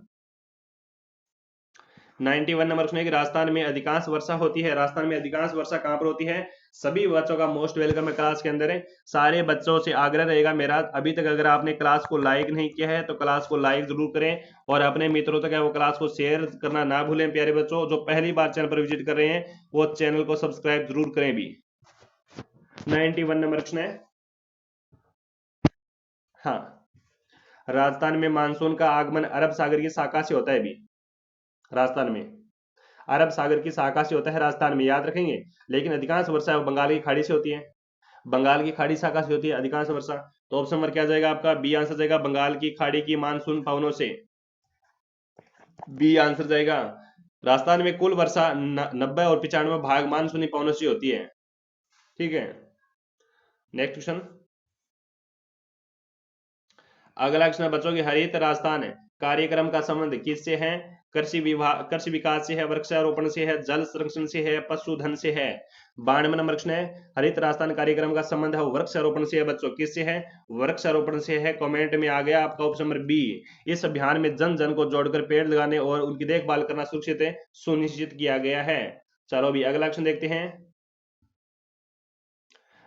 91 नंबर क्वेश्चन है कि राजस्थान में अधिकांश वर्षा होती है। राजस्थान में अधिकांश वर्षा कहां पर होती है? सभी बच्चों का मोस्ट वेलकम है क्लास के अंदर है। सारे बच्चों से आग्रह रहेगा मेरा, अभी तक अगर आपने क्लास को लाइक नहीं किया है तो क्लास को लाइक जरूर करें और अपने मित्रों तक है वो क्लास को शेयर करना ना भूलें। प्यारे बच्चों, जो पहली बार चैनल पर विजिट कर रहे हैं वो चैनल को सब्सक्राइब जरूर करें भी। 91 नंबर क्वेश्चन है। हाँ, राजस्थान में मानसून का आगमन अरब सागर की शाखा से होता है भी। राजस्थान में अरब सागर की शाखा से होता है राजस्थान में, याद रखेंगे। लेकिन अधिकांश वर्षा बंगाल की खाड़ी से होती है, बंगाल की खाड़ी शाखा से होती है अधिकांश वर्षा। तो ऑप्शन नंबर क्या जाएगा आपका? बी आंसर जाएगा, बंगाल की खाड़ी की मानसून पवनों से। बी आंसर जाएगा। राजस्थान में कुल वर्षा 90 और 95 मानसूनी पवनों से होती है। ठीक है, नेक्स्ट क्वेश्चन। अगला क्वेश्चन बच्चों की हरित राजस्थान कार्यक्रम का संबंध किससे है? कृषि विभाग, कृषि विकास से है, वृक्षारोपण से है, जल संरक्षण से है, पशुधन से है। 92 नंबर क्वेश्चन है, हरित राजस्थान कार्यक्रम का संबंध है वृक्षारोपण से है बच्चों। किससे है? वृक्षारोपण से है। कमेंट में आ गया आपका ऑप्शन नंबर बी। इस अभियान में जन जन को जोड़कर पेड़ लगाने और उनकी देखभाल करना सुनिश्चित किया गया है। चलो अभी अगला क्वेश्चन देखते हैं।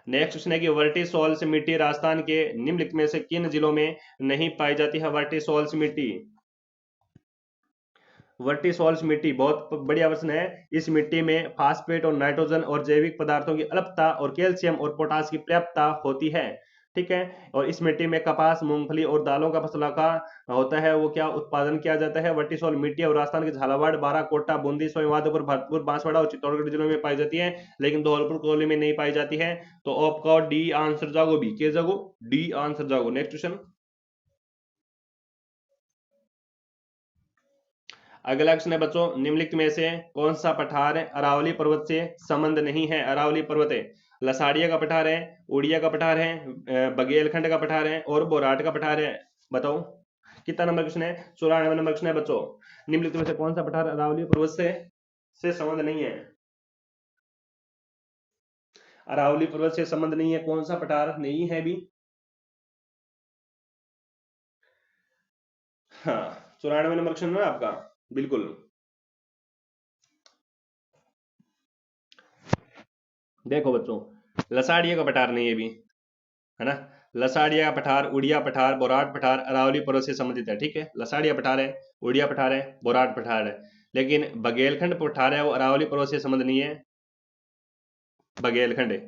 नेक्स्ट क्वेश्चन है कि वर्टिसोल्स मिट्टी राजस्थान के निम्नलिखित में से किन जिलों में नहीं पाई जाती है? वर्टिसोल्स मिट्टी, वर्टिसोल्स मिट्टी बहुत बढ़िया प्रश्न है। इस मिट्टी में फास्फेट और नाइट्रोजन और जैविक पदार्थों की अल्पता और कैल्शियम और पोटास की पर्याप्तता होती है। ठीक है, और इस मिट्टी में कपास, मूंगफली और दालों का फसलों का होता है वो क्या उत्पादन किया जाता है? वर्टिसोल मिट्टी और राजस्थान के झालावाड़, बारां, कोटा, बूंदी, सोमनाथपुर, भरतपुर, बांसवाड़ा और चित्तौड़गढ़ जिलों में पाई जाती है, लेकिन धौलपुर कोयले में नहीं पाई जाती है। तो आपका डी आंसर जागो भी, के जागो, डी आंसर जागो। Next question. अगला क्वेश्चन है बच्चों, निम्नलिखित में से कौन सा पठार अरावली पर्वत से संबंध नहीं है? अरावली पर्वत है, लसाड़िया का पठार है, उड़िया का पठार है, बघेलखंड का पठार है और बोराट का पठार है। बताओ कितना नंबर क्वेश्चन है? 94 नंबर क्वेश्चन है बच्चों। निम्नलिखित में से कौन सा पठार अरावली पर्वत से संबंध नहीं है? अरावली पर्वत से संबंध नहीं है, कौन सा पठार नहीं है भी? हाँ, 94 नंबर क्वेश्चन है आपका, बिल्कुल। देखो बच्चों, लसाड़िया का पठार नहीं है भी, है ना। लसाड़िया पठार, उड़िया पठार, बोराट पठार अरावली पर्वत से संबंधित है। ठीक है, लसाड़िया पठार है, उड़िया पठार है, बोराट पठार है, लेकिन बघेलखंड पठार है वो अरावली पर्वत से संबंध नहीं है, बघेलखंड है।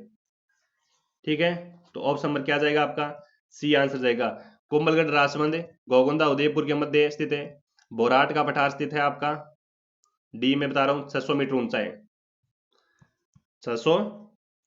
ठीक है, तो ऑप्शन नंबर क्या जाएगा आपका? सी आंसर जाएगा। कुंभलगढ़ राजसमंद, गोगुंदा उदयपुर के मध्य स्थित है। बोराट का पठार स्थित है आपका डी में बता रहा हूं, 600 मीटर ऊंचा है, 600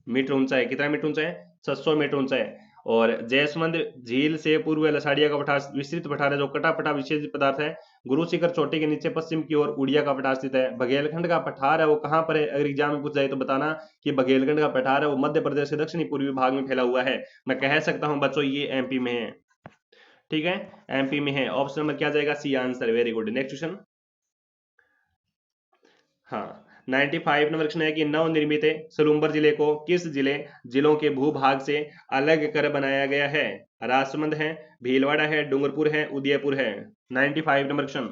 मीटर ऊंचा है। कितना मीटर ऊंचा है? 600 मीटर ऊंचा है। और जयसमंद झील से पूर्व लसाड़िया का पठार विस्तृत पठार है जो कटापटा विशेष पदार्थ है। गुरु शिखर चोटी के नीचे पश्चिम की ओर उड़िया का पठार स्थित है। बघेलखंड का पठार है वो कहां पर है? अगर एग्जाम में पूछ जाए तो बताना कि बघेलखंड का पठार है वो मध्य प्रदेश के दक्षिणी पूर्वी भाग में फैला हुआ है। मैं कह सकता हूं बच्चों ये एमपी में है। ठीक है, एमपी में है। ऑप्शन नंबर क्या जाएगा? C answer, very good. Next question. हाँ, 95 नंबर क्वेश्चन है कि नवनिर्मित सलूम्बर जिले को किस जिलों के भूभाग से अलग कर बनाया गया है? राजसमंद है, भीलवाड़ा है, डूंगरपुर है, उदयपुर है। 95 number question,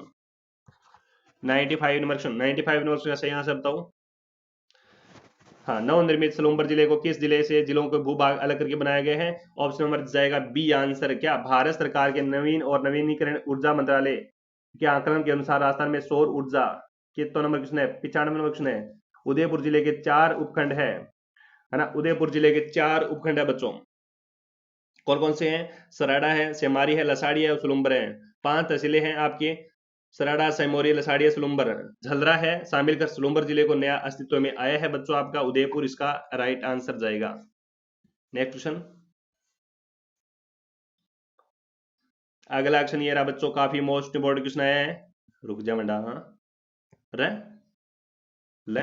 95 number question, 95 number question सही आंसर बताओ। हाँ, नवनिर्मित सलूम्बर जिले को किस जिले से जिलों के भूभाग अलग करके बनाया गया है? ऑप्शन नंबर जाएगा बी आंसर। क्या भारत सरकार के नवीन और नवीनीकरण ऊर्जा मंत्रालय के आकलन के अनुसार राजस्थान में सौर ऊर्जा कितना नंबर क्वेश्चन है? 95 नंबर क्वेश्चन है। उदयपुर जिले के 4 उपखंड है ना? उदयपुर जिले के 4 उपखंड है बच्चों। कौन कौन से हैं? सराड़ा है, सेमारी है, लसाड़ी है और सुलुम्बर है। 5 तहसीलें हैं आपके, सराड़ा, सेमोरी, लसाड़िया, सुलुम्बर। झलरा है शामिल कर सुलुम्बर जिले को नया अस्तित्व में आया है बच्चों आपका उदयपुर इसका राइट आंसर जाएगा। नेक्स्ट क्वेश्चन, अगला क्वेश्चन ये रहा बच्चों, काफी मोस्ट इंपोर्टेंट क्वेश्चन आया है। रुक जा मंडा, हाँ रे ले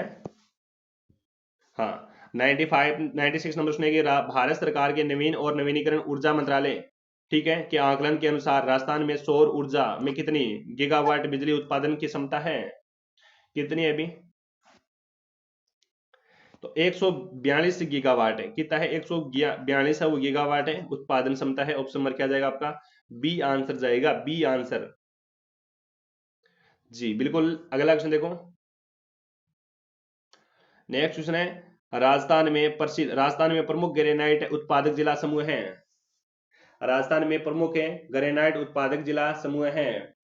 हाँ 95 96 नंबर सुनेगी। भारत सरकार के नवीन और नवीनीकरण ऊर्जा मंत्रालय, ठीक है, के आकलन के अनुसार राजस्थान में सौर ऊर्जा में कितनी गीगावाट बिजली उत्पादन की क्षमता है? कितनी है अभी? तो 142 गीगावाट है। कितना है? 142 है वो गीगावाट है उत्पादन क्षमता है। ऑप्शन नंबर क्या जाएगा आपका? बी आंसर जाएगा, बी आंसर। जी बिल्कुल। अगला क्वेश्चन देखो, नेक्स्ट क्वेश्चन है, राजस्थान में प्रमुख ग्रेनाइट उत्पादक जिला समूह है। राजस्थान में प्रमुख है ग्रेनाइट उत्पादक जिला समूह है।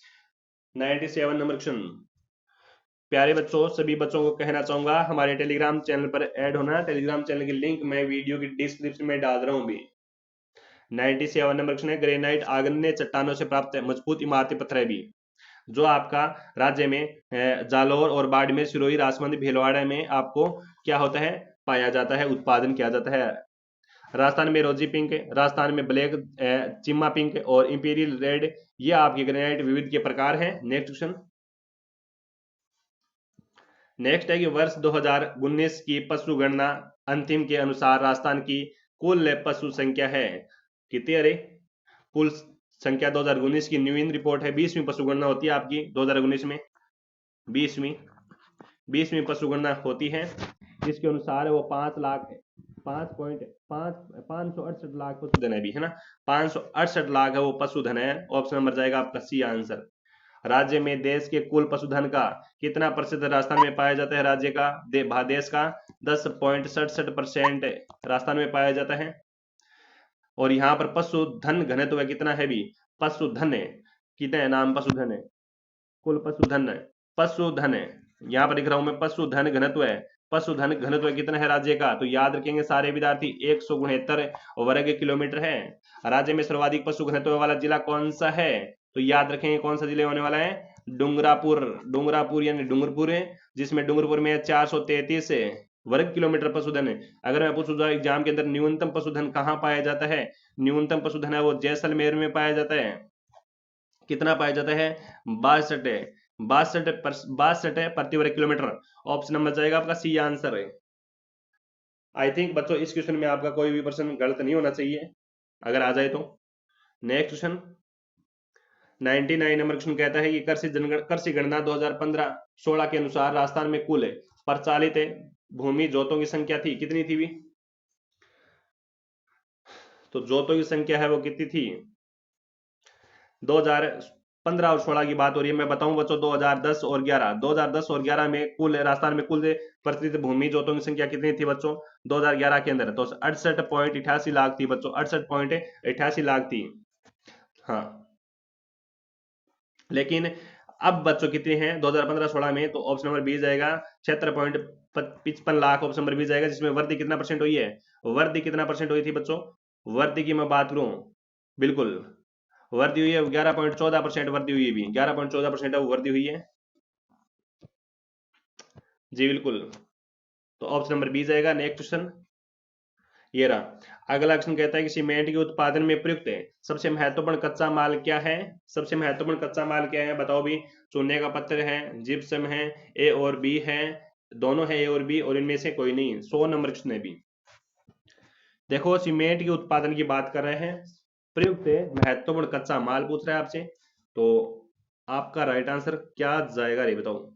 97 नंबर क्वेश्चन। प्यारे बच्चों, सभी बच्चों को कहना चाहूंगा हमारे टेलीग्राम चैनल पर ऐड होना। टेलीग्राम चैनल की लिंक मैं वीडियो की डिस्क्रिप्शन में डाल रहा हूं भी। 97 नंबर क्वेश्चन है, ग्रेनाइट आग्नेय चट्टानों से प्राप्त मजबूत इमारती पत्थर है भी, जो आपका राज्य में जालौर और बाड़मेर, सिरोही, राजसमंद, भीलवाड़ा में आपको क्या होता है? पाया जाता है, उत्पादन किया जाता है। राजस्थान में रोजी पिंक, राजस्थान में ब्लैक चिम्मा पिंक और इंपीरियल रेड, ये आपके ग्रेनाइट विविध के प्रकार हैं। नेक्स्ट क्वेश्चन, नेक्स्ट है कि वर्ष 2019 की पशु गणना अंतिम के अनुसार राजस्थान की कुल पशु संख्या है कितनी? अरे कुल संख्या 2019 की न्यूइन रिपोर्ट है, 20वीं पशु गणना होती है आपकी 2019 में, 20वीं पशु गणना होती है। इसके अनुसार वो 5,68 लाख पशुधन है भी, है ना? 568 लाख है वो पशुधन है। ऑप्शन नंबर जाएगा आपका सी आंसर। राज्य में देश के कुल पशुधन का कितना प्रतिशत राजस्थान में पाया जाता है? राज्य का देश का 10.67% राजस्थान में पाया जाता है। और यहाँ पर पशुधन घनत्व कितना है भी? पशुधन कितना है? नाम पशुधन है, कुल पशुधन है, यहाँ पर लिख रहा हूं मैं, पशुधन घनत्व है। पशुधन घनत्व कितना है राज्य का? तो याद रखेंगे सारे विद्यार्थी, 169 वर्ग किलोमीटर है। राज्य में सर्वाधिक पशु घनत्व वाला जिला कौन सा है? तो याद रखेंगे कौन सा जिले होने वाला है? डूंगरापुर यानी डूंगरपुर है, जिसमें डूंगरपुर में 433 वर्ग किलोमीटर पशुधन है। अगर मैं पूछूं एग्जाम के अंदर न्यूनतम पशुधन कहाँ पाया जाता है? न्यूनतम पशुधन है वो जैसलमेर में पाया जाता है। कितना पाया जाता है? 62 प्रति वर्ग किलोमीटर। ऑप्शन नंबर जाएगा आपका सी आंसर है। आई थिंक बच्चों इस क्वेश्चन में आपका कोई भी प्रश्न गलत नहीं होना चाहिए, अगर आ जाए तो। नेक्स्ट क्वेश्चन, 99 नंबर क्वेश्चन कहता है कि कृषि गणना 2015-16 के अनुसार राजस्थान में कुल प्रचालित भूमि जोतों की संख्या थी कितनी थी भी? तो जोतों की संख्या है वो कितनी थी? 2015 और 16 की बात हो रही है। मैं बताऊं बच्चों, 2010 और 11 में कुल राजस्थान में कुल प्रचलित भूमि जोतों की संख्या कितनी थी बच्चों 2011 के अंदर? तो 68.88 लाख थी बच्चों, 68.88 लाख थी। हाँ, लेकिन अब बच्चों कितने हैं 2015-16 में? तो ऑप्शन नंबर बी जाएगा 76.55 लाख। ऑप्शन नंबर बी जाएगा, जिसमें वृद्धि कितना परसेंट हुई है? वृद्धि कितना परसेंट हुई थी बच्चों? वृद्धि की मैं बात करूं, बिल्कुल वृद्धि हुई है 11.14% वृद्धि हुई है भी, 11.14% वृद्धि हुई है जी बिल्कुल। तो ऑप्शन नंबर बी जाएगा। नेक्स्ट क्वेश्चन ये रहा। अगला क्वेश्चन कहता है कि सीमेंट के उत्पादन में प्रयुक्त सबसे महत्वपूर्ण कच्चा माल क्या है? सबसे महत्वपूर्ण कच्चा माल क्या है बताओ भी? चूने का पत्थर है, जिप्सम है, ए और बी है, दोनों है ए और बी, और इनमें से कोई नहीं। 100 नंबर क्वेश्चन है भी। देखो सीमेंट के उत्पादन की बात कर रहे हैं, प्रयुक्त महत्वपूर्ण कच्चा माल पूछ रहा है आपसे, तो आपका राइट आंसर क्या जाएगा रे बताओ?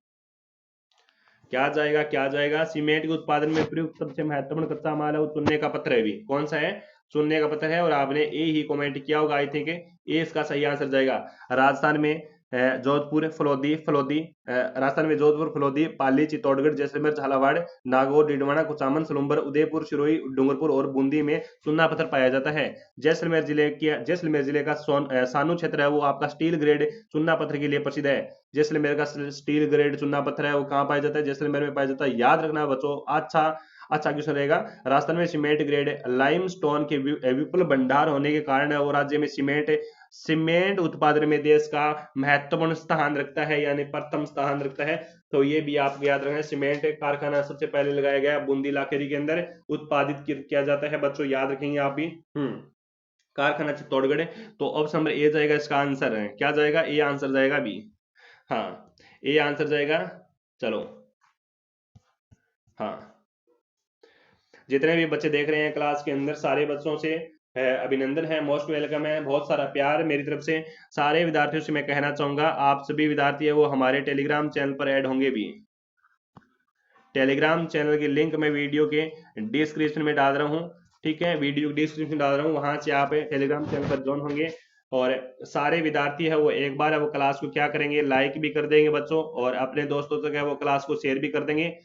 क्या जाएगा? सीमेंट के उत्पादन में प्रयुक्त सबसे महत्वपूर्ण कच्चा माल है वो चूने का पत्थर है भी। कौन सा है? चूने का पत्थर है। और आपने ए ही कमेंट किया होगा, आई थिंक ए इसका सही आंसर जाएगा। राजस्थान में जोधपुर, फलोदी, राजस्थान में जोधपुर, फलोदी, पाली, चित्तौड़गढ़, जैसलमेर, झालावाड़, नागौर, डीडवाना, कुचामन, सलूम्बर, उदयपुर, सिरोही, डूंगरपुर और बूंदी में चूना पत्थर पाया जाता है। जैसलमेर जिले का सानू क्षेत्र है वो आपका स्टील ग्रेड चूना पत्थर के लिए प्रसिद्ध है। जैसलमेर का स्टील ग्रेड चूना पत्थर है वो कहाँ पाया जाता है? जैसलमेर में पाया जाता है। याद रखना बच्चों, अच्छा क्वेश्चन रहेगा। राजस्थान में सीमेंट ग्रेड लाइमस्टोन के विपुल भंडार होने के कारण वो राज्य में सीमेंट उत्पादन में देश का महत्वपूर्ण स्थान रखता है, यानी प्रथम स्थान रखता है। तो ये भी आपको याद रखना है। सीमेंट कारखाना सबसे पहले लगाया गया बूंदी इलाके के अंदर उत्पादित किया जाता है। बच्चों याद रखेंगे आप भी। कारखाना चित्तौड़गढ़। तो ऑप्शन नंबर ए जाएगा इसका आंसर है। क्या जाएगा? ए आंसर जाएगा भी। हाँ, ए आंसर जाएगा। चलो, हाँ, जितने भी बच्चे देख रहे हैं क्लास के अंदर सारे बच्चों से अभिनंदन है, मोस्ट वेलकम है, बहुत सारा प्यार मेरी तरफ से। सारे विद्यार्थियों से मैं कहना चाहूंगा, आप सभी विद्यार्थी है वो हमारे टेलीग्राम चैनल पर ऐड होंगे भी। टेलीग्राम चैनल की लिंक मैं वीडियो के डिस्क्रिप्शन में डाल रहा हूँ। ठीक है, वीडियो डिस्क्रिप्शन डाल रहा हूँ, वहां से आप टेलीग्राम चैनल पर ज्वाइन होंगे। और सारे विद्यार्थी है वो एक बार है वो क्लास को क्या करेंगे, लाइक भी कर देंगे बच्चों, और अपने दोस्तों तक है वो क्लास को शेयर भी कर देंगे।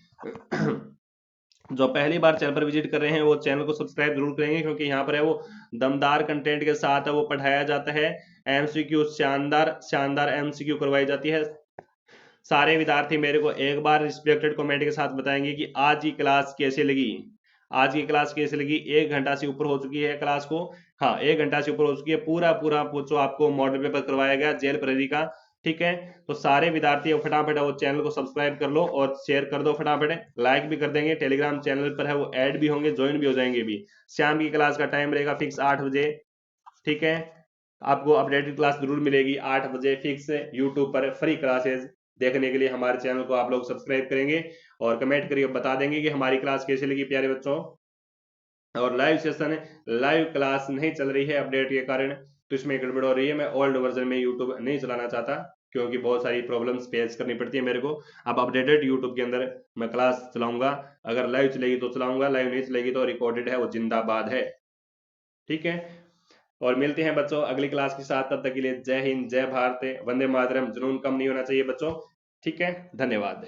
जो पहली बार चैनल पर विजिट कर रहे हैं वो चैनल को सब्सक्राइब जरूर करेंगे, क्योंकि यहाँ पर है वो दमदार कंटेंट के साथ है वो पढ़ाया जाता है। एमसीक्यू शानदार एमसीक्यू करवाई जाती है। सारे विद्यार्थी मेरे को एक बार रिस्पेक्टेड कमेंट के साथ बताएंगे कि आज की क्लास कैसे लगी। आज की क्लास कैसे लगी? 1 घंटा से ऊपर हो चुकी है क्लास को। हाँ, 1 घंटा से ऊपर हो चुकी है। पूरा पूछो आपको मॉडल पेपर करवाया गया जेल प्रेरी का। ठीक है, तो सारे विद्यार्थी फटाफट वो चैनल को सब्सक्राइब कर लो और शेयर कर दो फटाफट, लाइक भी कर देंगे। टेलीग्राम चैनल पर है वो ऐड भी होंगे, ज्वाइन भी हो जाएंगे भी। शाम की क्लास का टाइम रहेगा फिक्स 8 बजे। ठीक है, आपको अपडेटेड क्लास जरूर मिलेगी 8 बजे फिक्स यूट्यूब पर फ्री क्लासेस देखने के लिए। हमारे चैनल को आप लोग सब्सक्राइब करेंगे और कमेंट करके बता देंगे कि हमारी क्लास कैसे लगी प्यारे बच्चों। और लाइव सेशन, लाइव क्लास नहीं चल रही है अपडेट के कारण, तो इसमें गड़बड़ हो रही है। मैं ओल्ड वर्जन में यूट्यूब नहीं चलाना चाहता, क्योंकि बहुत सारी प्रॉब्लम्स फेस करनी पड़ती है मेरे को। अब अपडेटेड यूट्यूब के अंदर मैं क्लास चलाऊंगा। अगर लाइव चलेगी तो चलाऊंगा, लाइव नहीं चलेगी तो रिकॉर्डेड है वो जिंदाबाद है। ठीक है, और मिलते हैं बच्चों अगली क्लास के साथ। तब तक के लिए जय हिंद, जय भारत, वंदे मातरम। जुनून कम नहीं होना चाहिए बच्चों। ठीक है, धन्यवाद।